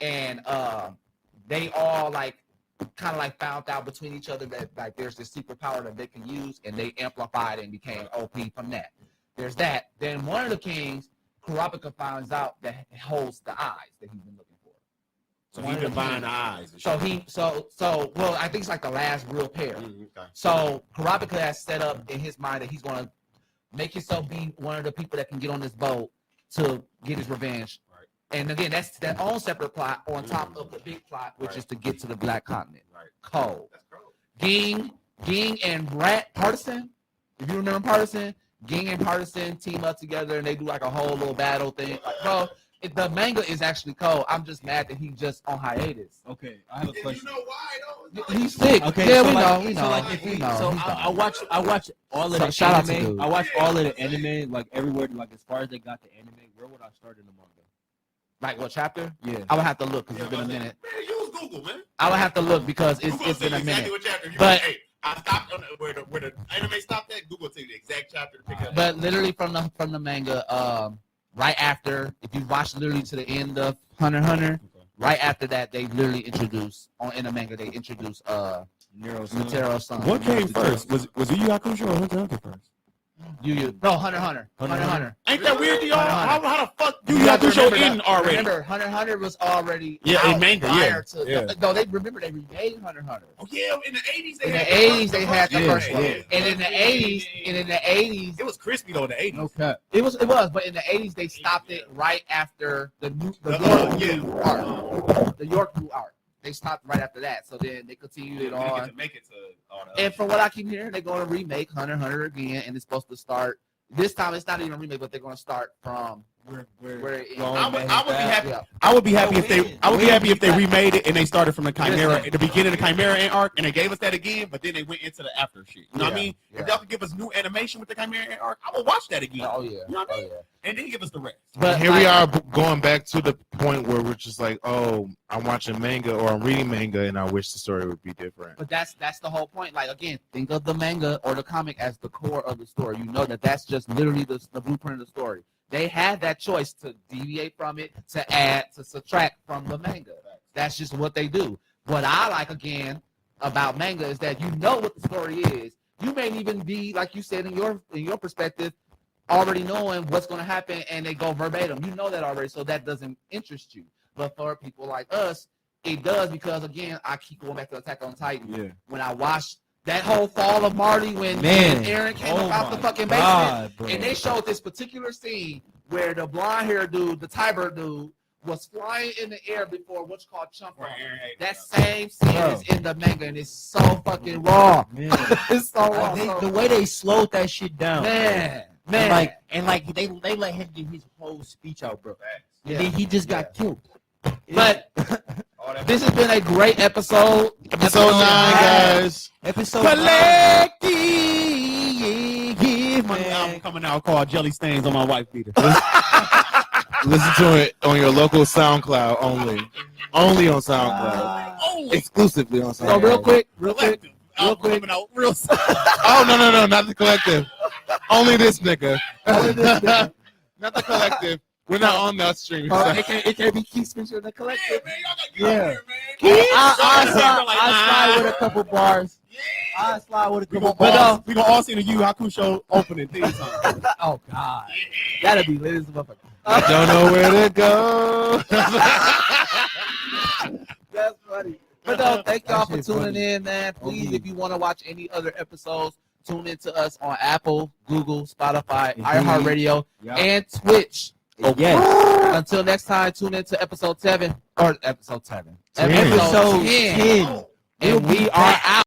and they all like kind of like found out between each other that like there's this secret power that they can use, and they amplified and became OP from that. There's that. Then one of the kings, Kurapika, finds out that holds the eyes that he's been looking for. So he divine eyes. So well, I think it's like the last real pair. Okay. So Kurapika has set up in his mind that he's going to make himself be one of the people that can get on this boat to get his revenge. Right. And again, that's that own separate plot on top of the big plot, which is to get to the Black Continent. Right. Cold. That's cold. Ging and Rat Partisan. If you remember Partisan, Ging and Partisan team up together and they do like a whole little battle thing. Like, bro, the manga is actually cold. I'm just mad that he's just on hiatus. Okay, I have a question. You know why though? He's sick. Okay, yeah, so we like, know. We know. So like, if we, so I watch all of the Shout out to anime. dude. I watch all of the anime, like everywhere. Like as far as they got the anime, where would I start in the manga? Like what chapter? Yeah, I would have to look because it's been a minute. Man, use Google, man. I would have to look because it's been a minute. What chapter. But hey, I stopped on where the anime stopped at. Google tell you the exact chapter to pick up. But literally from the manga, right after, if you watch literally to the end of Hunter x Hunter, right after that they literally introduce in the manga they introduce Netero's son. What came first? Was Yu Yu Hakusho or Hunter x Hunter first? Hunter x Hunter. Ain't that weird, y'all? How the fuck You Yu Yu have to Hakusho remember in already? Remember, Hunter x Hunter was already in manga, prior to. Yeah. No, they remade Hunter x Hunter. Oh yeah, in the 80s In the 80s, they had the first one, yeah. and in the 80s, it was crispy though in the 80s. Okay. it was, but in the 80s they stopped it right after the York New arc. They stopped right after that, so then they continued it on. Make it to all the And from what I keep hearing, they're going to remake Hunter x Hunter again, and it's supposed to start. This time, it's not even a remake, but they're going to start from where it ends. I would be happy. Yeah. I would be happy if they remade it and they started from the Chimera at the beginning of the Chimera arc and they gave us that again, but then they went into the after shit. You know what I mean? Yeah. If y'all could give us new animation with the Chimera arc, I will watch that again. Oh yeah. You know what I mean? Oh, yeah. And then give us the rest. But here we are going back to the point where we're just like, oh, I'm watching manga or I'm reading manga and I wish the story would be different. But that's the whole point. Like again, think of the manga or the comic as the core of the story. You know that's just literally the blueprint of the story. They had that choice to deviate from it, to add, to subtract from the manga. That's just what they do. What I like again about manga is that you know what the story is. You may even be, like you said in your perspective, already knowing what's going to happen, and they go verbatim. You know that already, so that doesn't interest you. But for people like us, it does because again, I keep going back to Attack on Titan. Yeah. When I watched that whole fall of Marty when Eren came up out the fucking basement, and they showed this particular scene where the blonde-haired dude, the Tiber dude, was flying in the air before what's called chump. That same scene is in the manga, and it's so fucking raw. Man. It's so raw. The way they slowed that shit down, man. And they let him get his whole speech out, bro. Yeah. And then he just got killed. But this has been a great episode. Episode 9, guys. Episode Collective. My album coming out called Jelly Stains on My Wife Beater. Listen to it on your local SoundCloud only. Only on SoundCloud. Exclusively on SoundCloud. So real quick, album coming out real soon. Oh no, not the collective. Only this nigga. Only this nigga. Not the collective. We're not on that streaming. It can't be Keith Spencer in the Yeah, collective. man, y'all gotta get Yeah. over here, man. I slide with a couple bars. I slide with a We couple gonna, bars. we gonna all see the Yu Haku show opening theme song. Oh God, that'd be lit as a motherfucker. I don't know where to go. That's funny. But no, thank y'all for shit tuning funny. in, man. Please, if you want to watch any other episodes, tune in to us on Apple, Google, Spotify, Indeed. iHeartRadio, Yeah. and Twitch. Yes. Until next time, tune in to episode 7 or episode 7. Ten. Episode Episode 10. 10. And we are out.